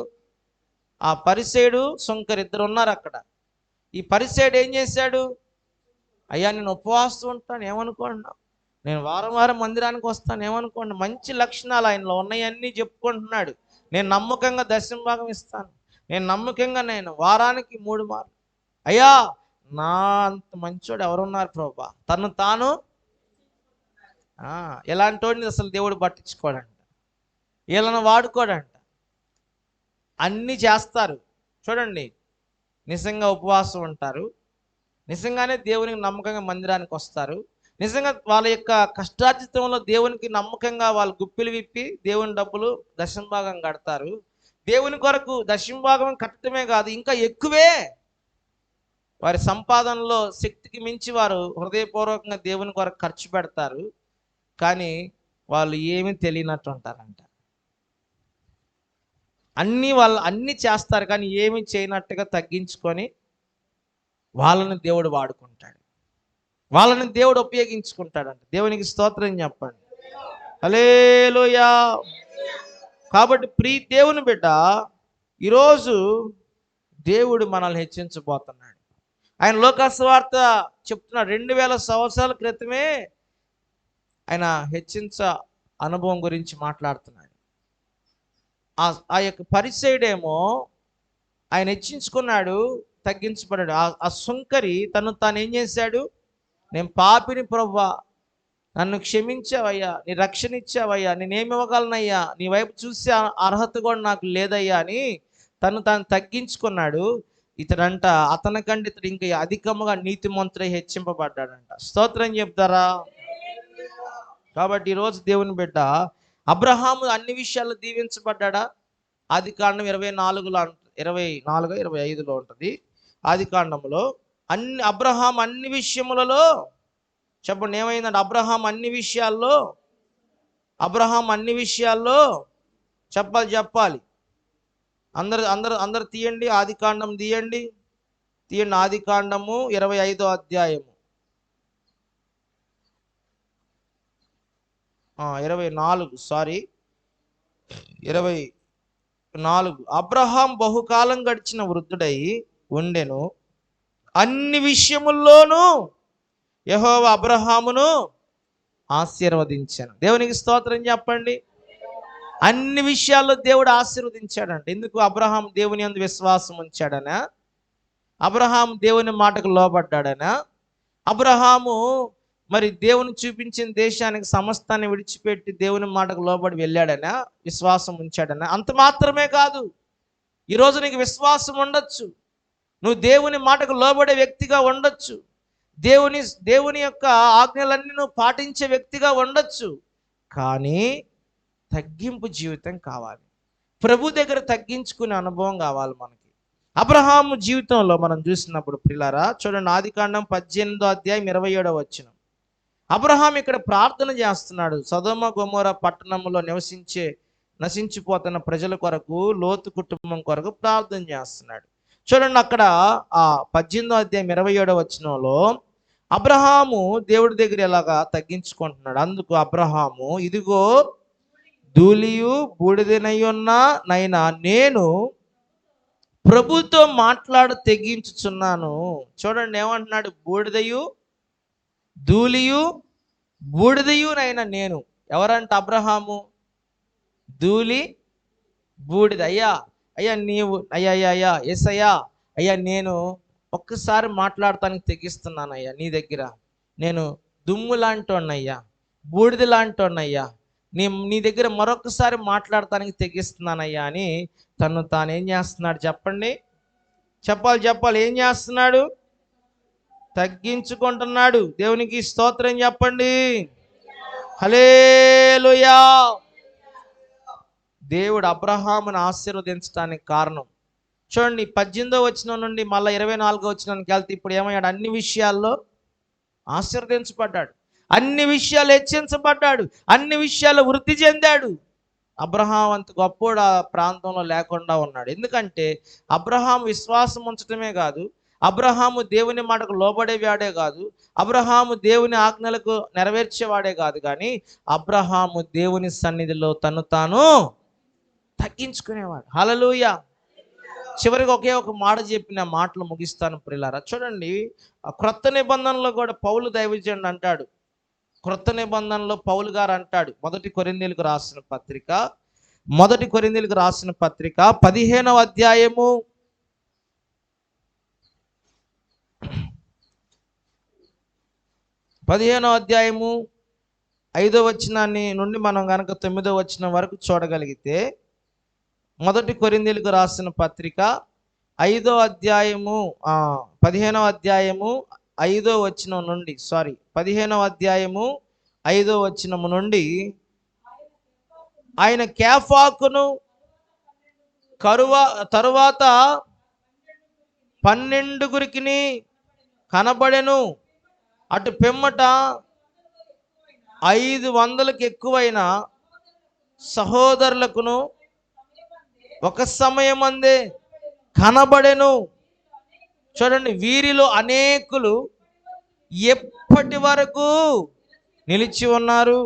పరిసయ్యుడు సుంకరి ఇద్దరు ఉన్నారు అక్కడ. ఈ పరిసయ్యుడు ఏం చేశాడు? అయ్యా నేను ఉపవాసం ఉంటాను ఏమనుకోండి, నేను వారం వారం మందిరానికి వస్తాను ఏమనుకోండి, మంచి లక్షణాలు ఆయనలో ఉన్నాయన్నీ చెప్పుకుంటున్నాడు. నేను నమ్మకంగా దశమ భాగం ఇస్తాను, నేను నమ్మకంగా నేను వారానికి 3 మార్లు. అయ్యా నా అంత మంచోడు ఎవరున్నారు ప్రభా? తను తాను ఎలాంటి వాడిని అసలు దేవుడు పట్టించుకోడంట, వీళ్ళని వాడుకోడంట. అన్నీ చేస్తారు చూడండి, నిజంగా ఉపవాసం ఉంటారు, నిజంగానే దేవునికి నమ్మకంగా మందిరానికి వస్తారు, నిజంగా వాళ్ళ యొక్క కష్టార్జితంలో దేవునికి నమ్మకంగా వాళ్ళు గుప్పిలు విప్పి దేవుని డబ్బులు దశమ భాగం కడతారు. దేవుని కొరకు దశమ భాగం కట్టడమే కాదు, ఇంకా ఎక్కువే వారి సంపాదనలో శక్తికి మించి వారు హృదయపూర్వకంగా దేవుని కొరకు ఖర్చు పెడతారు. కానీ వాళ్ళు ఏమీ తెలియనట్టు ఉంటారంట. వాళ్ళు అన్నీ చేస్తారు కానీ ఏమీ చేయనట్టుగా తగ్గించుకొని వాళ్ళని దేవుడు వాడుకుంటాడు, వాళ్ళని దేవుడు ఉపయోగించుకుంటాడంట. దేవునికి స్తోత్రం చెప్పండి. హల్లెలూయా. కాబట్టి దేవుని బిడ్డ, ఈరోజు దేవుడు మనల్ని హెచ్చించబోతున్నాడు. ఆయన లోకాసువార్త చెప్తున్నాడు, 2000 సంవత్సరాల క్రితమే ఆయన హెచ్చించ అనుభవం గురించి మాట్లాడుతున్నాడు. ఆ యొక్క పరిసయ్యుడేమో ఆయన హెచ్చించుకున్నాడు, తగ్గించబడ్డాడు. ఆ సుంకరి తాను ఏం చేశాడు? నేను పాపిని ప్రభువా, నన్ను క్షమించావయ్యా, నీ రక్షణ ఇచ్చావయ్యా, నేనేమి ఇవ్వగలనయ్యా, నీ వైపు చూసే అర్హత కూడా నాకు లేదయ్యా అని తాను తగ్గించుకున్నాడు. ఇతడంట అతనికంటే ఇతడు ఇంకా అధికముగా నీతిమంతుడై హెచ్చింపబడ్డాడంట. స్తోత్రం చెప్తారా? కాబట్టి ఈరోజు దేవుని బిడ్డ, అబ్రహాము అన్ని విషయాల్లో దీవించబడ్డా? ఆదికాండం 24:25లో ఉంటుంది. ఆదికాండంలో అబ్రహాం అన్ని విషయములలో, చెప్పండి ఏమైందంటే అబ్రహాం అన్ని విషయాల్లో చెప్పాలి. అందరు తీయండి, ఆదికాండం తీయండి. ఆదికాండము 25వ అధ్యాయము 24. అబ్రహాం బహుకాలం గడిచిన వృద్ధుడై ఉండెను, అన్ని విషయముల్లోనూ యెహోవా అబ్రహామును ఆశీర్వదించాను. దేవునికి స్తోత్రం చెప్పండి. అన్ని విషయాల్లో దేవుడు ఆశీర్వదించాడంట. ఎందుకు? అబ్రహాం దేవుని యందు విశ్వాసం ఉంచాడనా? అబ్రహాం దేవుని మాటకు లోబడ్డాడనా? అబ్రహాము మరి దేవుని చూపించిన దేశానికి సమస్తాన్ని విడిచిపెట్టి దేవుని మాటకు లోబడి వెళ్ళాడనా? విశ్వాసం ఉంచాడనా? అంత మాత్రమే కాదు, ఈరోజు నీకు విశ్వాసం ఉండొచ్చు, నువ్వు దేవుని మాటకు లోబడే వ్యక్తిగా ఉండొచ్చు, దేవుని యొక్క ఆజ్ఞలన్నీ నువ్వు పాటించే వ్యక్తిగా ఉండొచ్చు. కానీ తగ్గింపు జీవితం కావాలి, ప్రభు దగ్గర తగ్గించుకునే అనుభవం కావాలి మనకి. అబ్రహాము జీవితంలో మనం చూసినప్పుడు ప్రియులారా చూడండి, ఆదికాండం 18వ అధ్యాయం 27వ వచనం. అబ్రహాం ఇక్కడ ప్రార్థన చేస్తున్నాడు. సొదొమ గొమొర పట్టణంలో నశించిపోతున్న ప్రజల కొరకు, లోతు కుటుంబం కొరకు ప్రార్థన చేస్తున్నాడు. చూడండి, అక్కడ ఆ 18వ అధ్యాయం 27వ వచనంలో అబ్రహాము దేవుడి దగ్గర ఎలాగా తగ్గించుకుంటున్నాడు. అందుకు అబ్రహాము, ఇదిగో ధూళియు బూడిదనయ్యున్నా నైనా నేను ప్రభుతో తెగించుచున్నాను. చూడండి ఏమంటున్నాడు? ధూళియు బూడిదయునైనా నేను. ఎవరంట? అబ్రహాము. ధూళి బూడిద. అయ్యా నీవు అయ్యా యేసయ్యా, అయ్యా నేను ఒక్కసారి మాట్లాడటానికి తెగిస్తున్నానయ్యా నీ దగ్గర. నేను దుమ్ము లాంటోన్నయ్యా, బూడిద లాంటోన్నయ్యా, నీ దగ్గర మరొకసారి మాట్లాడటానికి తెగిస్తున్నానయ్యా అని తాను ఏం చేస్తున్నాడు? చెప్పండి, చెప్పాలి ఏం చేస్తున్నాడు? తగ్గించుకుంటున్నాడు. దేవునికి స్తోత్రం చెప్పండి. హల్లెలూయా. దేవుడు అబ్రహామును ఆశీర్వదించడానికి కారణం చూడండి. 18వ వచనం నుండి మళ్ళీ 24వ వచనానికి వెళ్తే ఇప్పుడు ఏమయ్యాడు? అన్ని విషయాల్లో ఆశీర్వదించబడ్డాడు, అన్ని విషయాలు హెచ్చించబడ్డాడు, అన్ని విషయాలు వృద్ధి చెందాడు. అబ్రహాం అంత గొప్పోడు ఆ ప్రాంతంలో లేకుండా ఉన్నాడు. ఎందుకంటే అబ్రహాం విశ్వాసం ఉంచటమే కాదు, అబ్రహాము దేవుని మాటకు లోబడేవాడే కాదు, అబ్రహాము దేవుని ఆజ్ఞలకు నెరవేర్చేవాడే కాదు, కానీ అబ్రహాము దేవుని సన్నిధిలో తను తాను తగ్గించుకునేవాడు. హల్లెలూయా. చివరికి ఒకే ఒక మాట చెప్పిన మాటలు ముగిస్తాను ప్రియులారా. చూడండి, క్రొత్త నిబంధనలో కూడా పౌలు దైవజనుడు అంటాడు, క్రొత్త నిబంధనలో పౌలు గారు అంటాడు, మొదటి కొరింథీయులకు రాసిన పత్రిక 15వ అధ్యాయము 5వ వచనాన్ని నుండి మనం కనుక 9వ వచనం వరకు చూడగలిగితే, మొదటి కొరింథీయులకు రాసిన పత్రిక 15వ అధ్యాయము 5వ వచనం నుండి 15వ అధ్యాయము 5వ వచనము నుండి, ఆయన కేఫాకును తరువాత 12 కనబడెను. అటు పిమ్మట 500కి ఎక్కువైన సహోదరులకును ఒక సమయమందే కనబడెను. చూడండి, వీరిలో అనేకులు ఎప్పటి వరకు నిలిచి ఉన్నారు,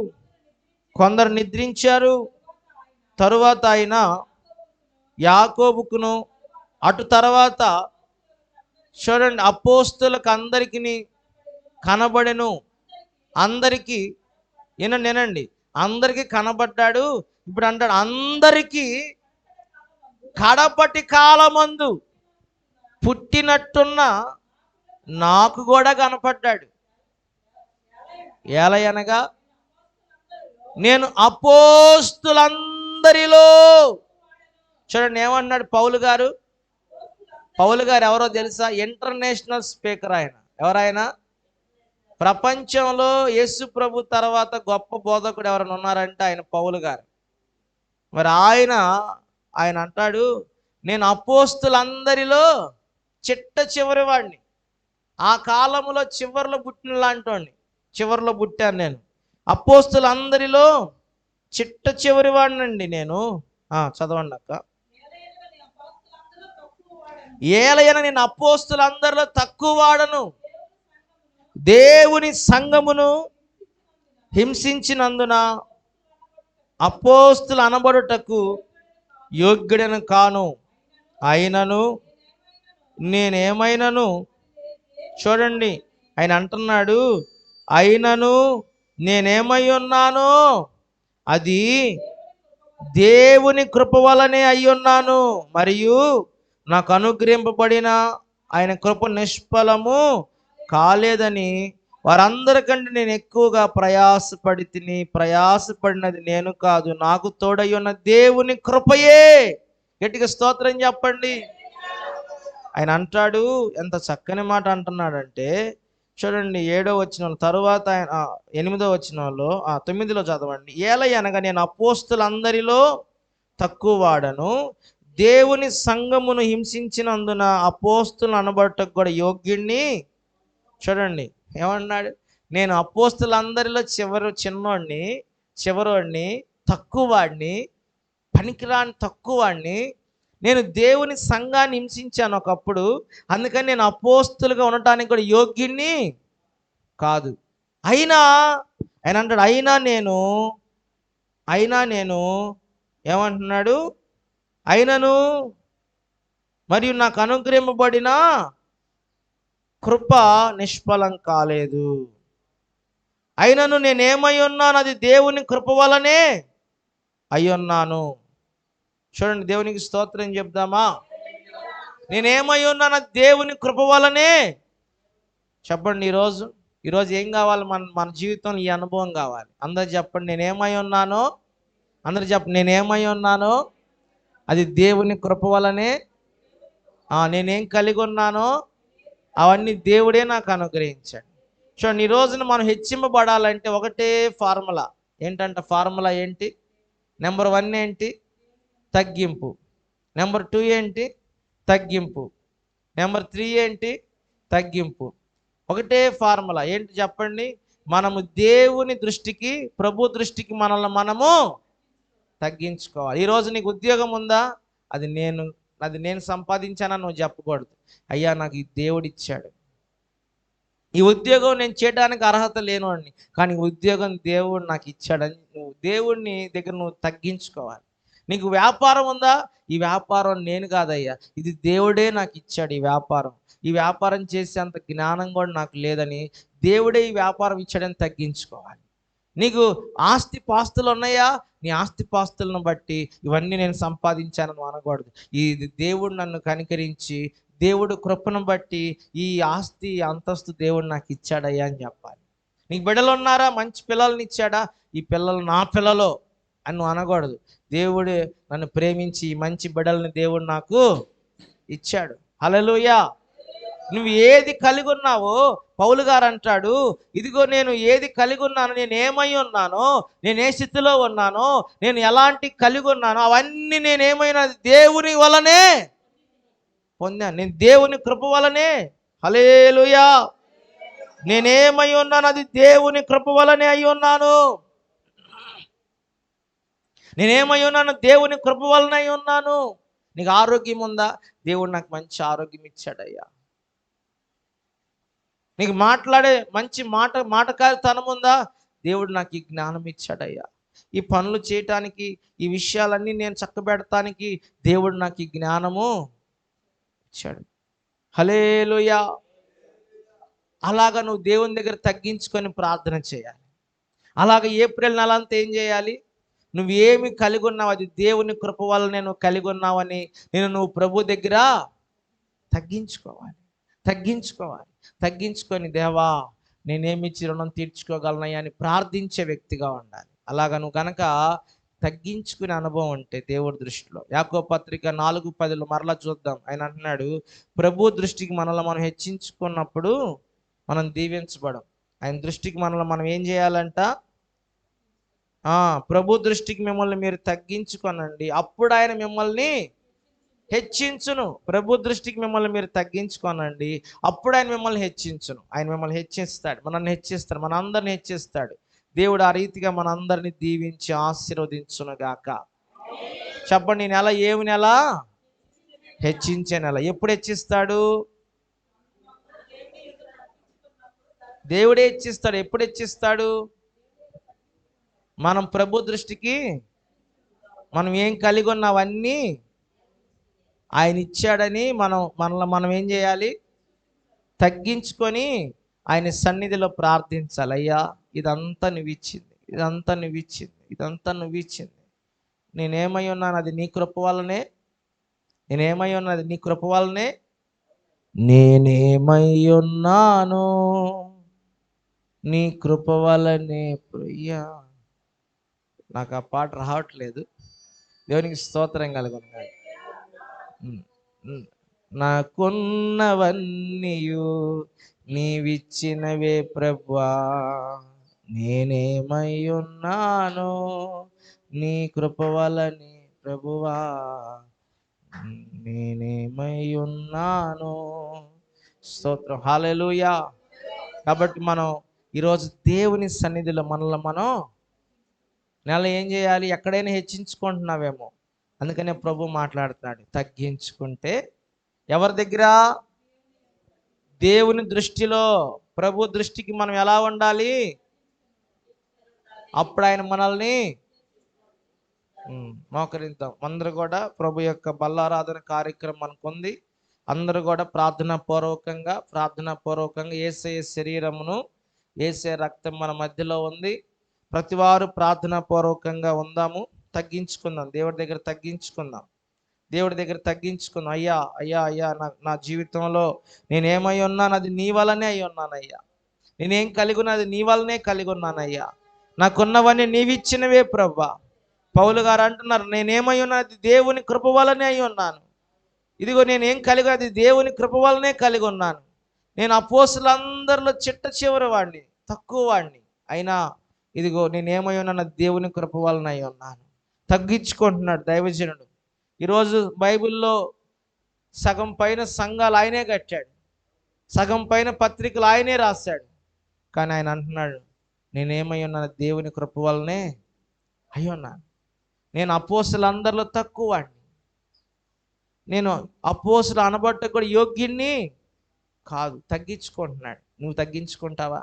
కొందరు నిద్రించారు. తరువాత ఆయన యాకోబుకును, అటు తర్వాత చూడండి అపోస్తలులకు అందరికీ కనబడెను. అందరికీ వినండి, అందరికీ కనబడ్డాడు. ఇప్పుడు అంటాడు అందరికీ కడపటి కాలమందు పుట్టినట్టున్న నాకు కూడా కనపడ్డాడు. ఏలయనగా నేను అపోస్తులందరిలో, చూడండి ఏమన్నాడు పౌలు గారు ఎవరో తెలుసా? ఇంటర్నేషనల్ స్పీకర్ ఆయన. ఎవరైనా ప్రపంచంలో యేసు ప్రభు తర్వాత గొప్ప బోధకుడు ఎవరైనా ఉన్నారంటే ఆయన పౌలు గారు. మరి ఆయన అంటాడు, నేను అపోస్తులందరిలో చిట్ట చివరి వాడిని, ఆ కాలంలో చివరిలో పుట్టిన లాంటి చివరిలో పుట్టాను నేను, అపోస్తులందరిలో చిట్ట చివరి వాడినండి నేను. చదవండి అక్క. ఏలైనా నేను అపోస్తులందరిలో తక్కువ వాడను, దేవుని సంఘమును హింసించినందున అపోస్తులు అనబడుటకు యోగ్యుడను కాను. అయినను నేనేమైనను, చూడండి ఆయన అంటున్నాడు, అయినను నేనేమై ఉన్నానో అది దేవుని కృప వలనే అయ్యున్నాను, మరియు నాకు అనుగ్రహింపబడిన ఆయన కృప నిష్ఫలము కాలేదని వారందరికంటే నేను ఎక్కువగా ప్రయాసపడినది నేను కాదు, నాకు తోడై ఉన్న దేవుని కృపయే. గట్టిగా స్తోత్రం చెప్పండి. ఆయన అంటాడు, ఎంత చక్కని మాట అంటున్నాడంటే, చూడండి 7వ వచనం తరువాత 8వ వచనంలో 9లో చదవండి. ఏలయనగా నేను అపోస్తులందరిలో తక్కువ వాడను, దేవుని సంఘమును హింసించినందున అపోస్తులు అనబడటకు కూడా యోగ్యుణ్ణి. చూడండి ఏమన్నాడు, నేను అపోస్తులందరిలో చివరోడిని, తక్కువ వాడిని, పనికిరాని తక్కువ వాడిని. నేను దేవుని సంఘాన్ని హింసించాను ఒకప్పుడు, అందుకని నేను అపోస్తులుగా ఉండటానికి కూడా యోగ్యుణ్ణి కాదు. అయినా ఆయన అంటాడు, అయినా నేను ఏమంటున్నాడు, అయినను మరియు నాకు అనుగ్రహింపబడిన కృప నిష్ఫలం కాలేదు. అయినను నేనేమై ఉన్నాను అది దేవుని కృప వలనే అయ్యున్నాను. చూడండి దేవునికి స్తోత్రం చెప్దామా. నేనేమై ఉన్నాను దేవుని కృప వలనే. చెప్పండి, ఈరోజు ఏం కావాలి? మన జీవితంలో ఈ అనుభవం కావాలి. అందరు చెప్పండి, నేనేమై ఉన్నానో. అందరు చెప్పండి, నేనేమై ఉన్నానో అది దేవుని కృప వలనే. నేనేం కలిగి ఉన్నానో అవన్నీ దేవుడే నాకు అనుగ్రహించాడు. చూడండి, ఈ రోజున మనం హెచ్చింపబడాలంటే ఒకటే ఫార్ములా. ఏంటంటే ఫార్ములా ఏంటి? నెంబర్ 1 ఏంటి? తగ్గింపు. నెంబర్ 2 ఏంటి? తగ్గింపు. నెంబర్ 3 ఏంటి? తగ్గింపు. ఒకటే ఫార్ములా. ఏంటి చెప్పండి? మనము దేవుని దృష్టికి, ప్రభు దృష్టికి మనల్ని మనము తగ్గించుకోవాలి. ఈరోజు నీకు ఉద్యోగం ఉందా? అది నేను సంపాదించానని నువ్వు చెప్పకూడదు. అయ్యా, నాకు ఈ దేవుడు ఇచ్చాడు, ఈ ఉద్యోగం నేను చేయడానికి అర్హత లేనివాడిని, కానీ ఉద్యోగం దేవుడు నాకు ఇచ్చాడని నువ్వు దేవుడిని దగ్గర నువ్వు తగ్గించుకోవాలి. నీకు వ్యాపారం ఉందా? ఈ వ్యాపారం నేను కాదయ్యా, ఇది దేవుడే నాకు ఇచ్చాడు. ఈ వ్యాపారం చేసేంత జ్ఞానం కూడా నాకు లేదని, దేవుడే ఈ వ్యాపారం ఇచ్చాడని తగ్గించుకోవాలి. నీకు ఆస్తి పాస్తులు ఉన్నాయా? నీ ఆస్తి పాస్తులను బట్టి ఇవన్నీ నేను సంపాదించానని అనకూడదు. ఇది దేవుడు నన్ను కనికరించి, దేవుడు కృపను బట్టి ఈ ఆస్తి అంతస్తు దేవుడు నాకు ఇచ్చాడయ్యా అని చెప్పాలి. నీకు బిడ్డలు ఉన్నారా? మంచి పిల్లల్ని ఇచ్చాడా? ఈ పిల్లలు నా పిల్లలు అని నువ్వు అనకూడదు. దేవుడు నన్ను ప్రేమించి మంచి బిడ్డల్ని దేవుడు నాకు ఇచ్చాడు. హల్లెలూయా. నువ్వు ఏది కలిగి ఉన్నావో పౌలు గారు అంటాడు, ఇదిగో నేను ఏది కలిగి ఉన్నాను, నేను ఏమై ఉన్నానో, నేను ఏ స్థితిలో ఉన్నానో, నేను ఎలాంటి కలిగి ఉన్నానో అవన్నీ నేనేమైనా దేవుని వలనే పొందాను. నేను దేవుని కృప వలనే. హల్లెలూయా. నేనేమై ఉన్నాను అది దేవుని కృప వలనే అయి ఉన్నాను. నేనేమై ఉన్నాను? దేవుని కృప వలనే అయి ఉన్నాను. నీకు ఆరోగ్యం ఉందా? దేవుడు నాకు మంచి ఆరోగ్యం ఇచ్చాడయ్యా. నీకు మాట్లాడే మంచి మాటకారితనం ఉందా? దేవుడు నాకు ఈ జ్ఞానం ఇచ్చాడయ్యా. ఈ పనులు చేయటానికి, ఈ విషయాలన్నీ నేను చక్కబెడటానికి దేవుడు నాకు ఈ జ్ఞానము ఇచ్చాడు. హల్లెలూయా. అలాగా నువ్వు దేవుని దగ్గర తగ్గించుకొని ప్రార్థన చేయాలి. అలాగే ఏప్రిల్ నెల అంతా ఏం చేయాలి? నువ్వు ఏమి కలిగి ఉన్నావు అది దేవుని కృప వలన నువ్వు కలిగి ఉన్నావని నువ్వు ప్రభు దగ్గర తగ్గించుకొని, దేవా నేనేమిచ్చి రుణం తీర్చుకోగలనయ్యా అని ప్రార్థించే వ్యక్తిగా ఉండాలి. అలాగా నువ్వు గనక తగ్గించుకునే అనుభవం ఉంటే దేవుడి దృష్టిలో, యాకోబు పత్రిక 4:10 మరలా చూద్దాం. ఆయన అంటున్నాడు, ప్రభు దృష్టికి మనల్ని మనం హెచ్చించుకున్నప్పుడు మనం దీవించబడం. ఆయన దృష్టికి మనల్ని మనం ఏం చేయాలంట? ప్రభు దృష్టికి మిమ్మల్ని మీరు తగ్గించుకోనండి, అప్పుడు ఆయన మిమ్మల్ని హెచ్చించును. ప్రభు దృష్టికి మిమ్మల్ని మీరు తగ్గించుకోనండి, అప్పుడు ఆయన మిమ్మల్ని హెచ్చించును. ఆయన మిమ్మల్ని హెచ్చిస్తాడు, మనల్ని హెచ్చిస్తాడు, మన అందరిని హెచ్చిస్తాడు. దేవుడు ఆ రీతిగా మన అందరిని దీవించి ఆశీర్వదించును గాక. చెప్పండి, ఈ నెల ఏమి నెల? హెచ్చించే నెల. ఎప్పుడు హెచ్చిస్తాడు? దేవుడే హెచ్చిస్తాడు. ఎప్పుడు హెచ్చిస్తాడు? మనం ప్రభు దృష్టికి మనం ఏం కలిగి ఉన్నవన్నీ ఆయన ఇచ్చాడని మనల్ని ఏం చేయాలి? తగ్గించుకొని ఆయన సన్నిధిలో ప్రార్థించాలి. అయ్యా, ఇదంతా నువ్వు ఇచ్చింది. నేనేమై ఉన్నాను అది నీ కృప వల్లనే. నేనేమై ఉన్నాను నీ కృప వల్లనే ప్రియా. నాకు ఆ పాట రావట్లేదు. దేవునికి స్తోత్రం కలుగును గాక. నాకున్నవన్నీయు నీవిచ్చినవే ప్రభువా, నేనేమై ఉన్నాను నీ కృప వలనే ప్రభువా, నేనేమై ఉన్నాను. స్తోత్రం. హల్లెలూయా. కాబట్టి మనం ఈరోజు దేవుని సన్నిధిలో మనల్ని మనం నెల ఏం చేయాలి? ఎక్కడైనా హెచ్చించుకుంటున్నావేమో, అందుకనే ప్రభు మాట్లాడుతున్నాడు, తగ్గించుకుంటే ఎవరి దగ్గర? దేవుని దృష్టిలో. ప్రభు దృష్టికి మనం ఎలా ఉండాలి? అప్పుడు ఆయన మనల్ని మోకరిద్దాం. అందరూ కూడా ప్రభు యొక్క బల్లారాధన కార్యక్రమం మనకుంది. అందరూ కూడా ప్రార్థనాపూర్వకంగా యేసయ్య శరీరమును, యేసయ్య రక్తం మన మధ్యలో ఉంది. ప్రతివారు ప్రార్థనాపూర్వకంగా ఉందాము. తగ్గించుకుందాం, దేవుడి దగ్గర తగ్గించుకుందాం. అయ్యా నా జీవితంలో నేనేమై ఉన్నాను అది నీ వలనే అయి ఉన్నానయ్యా. నేనేం కలిగి ఉన్నది నీ వలనే కలిగి ఉన్నానయ్యా. నాకున్నవన్నీ నీవిచ్చినవే ప్రభువా. పౌలు గారు అంటున్నారు, నేనేమై ఉన్నది దేవుని కృప వలనే అయి ఉన్నాను. ఇదిగో నేనేం కలిగి అది దేవుని కృప వలనే కలిగి ఉన్నాను. నేను అపోస్తలులందరిలో చిట్ట చివరి వాడిని, తక్కువ వాడిని. అయినా ఇదిగో నేనేమై ఉన్నాను, దేవుని కృప వలన అయి ఉన్నాను. తగ్గించుకుంటున్నాడు దైవజనుడు. ఈరోజు బైబిల్లో సగం పైన సంఘాలు ఆయనే కట్టాడు, సగం పైన పత్రికలు ఆయనే రాశాడు. కానీ ఆయన అంటున్నాడు, నేనేమై ఉన్నాను, దేవుని కృప వలనే అయి ఉన్నాను. నేను అపోస్తలులందరిలో తక్కువ వాడిని. నేను అపోస్తలు అనబట్ట కూడా యోగ్యుణ్ణి కాదు. తగ్గించుకుంటున్నాడు. నువ్వు తగ్గించుకుంటావా?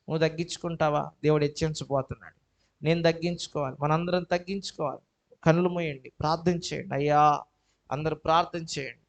నువ్వు తగ్గించుకుంటావా? దేవుడు హెచ్చించబోతున్నాడు. నేను తగ్గించుకోవాలి, మనందరం తగ్గించుకోవాలి. కన్నులు మూయండి, ప్రార్థన చేయండి. అయ్యా, అందరూ ప్రార్థన చేయండి.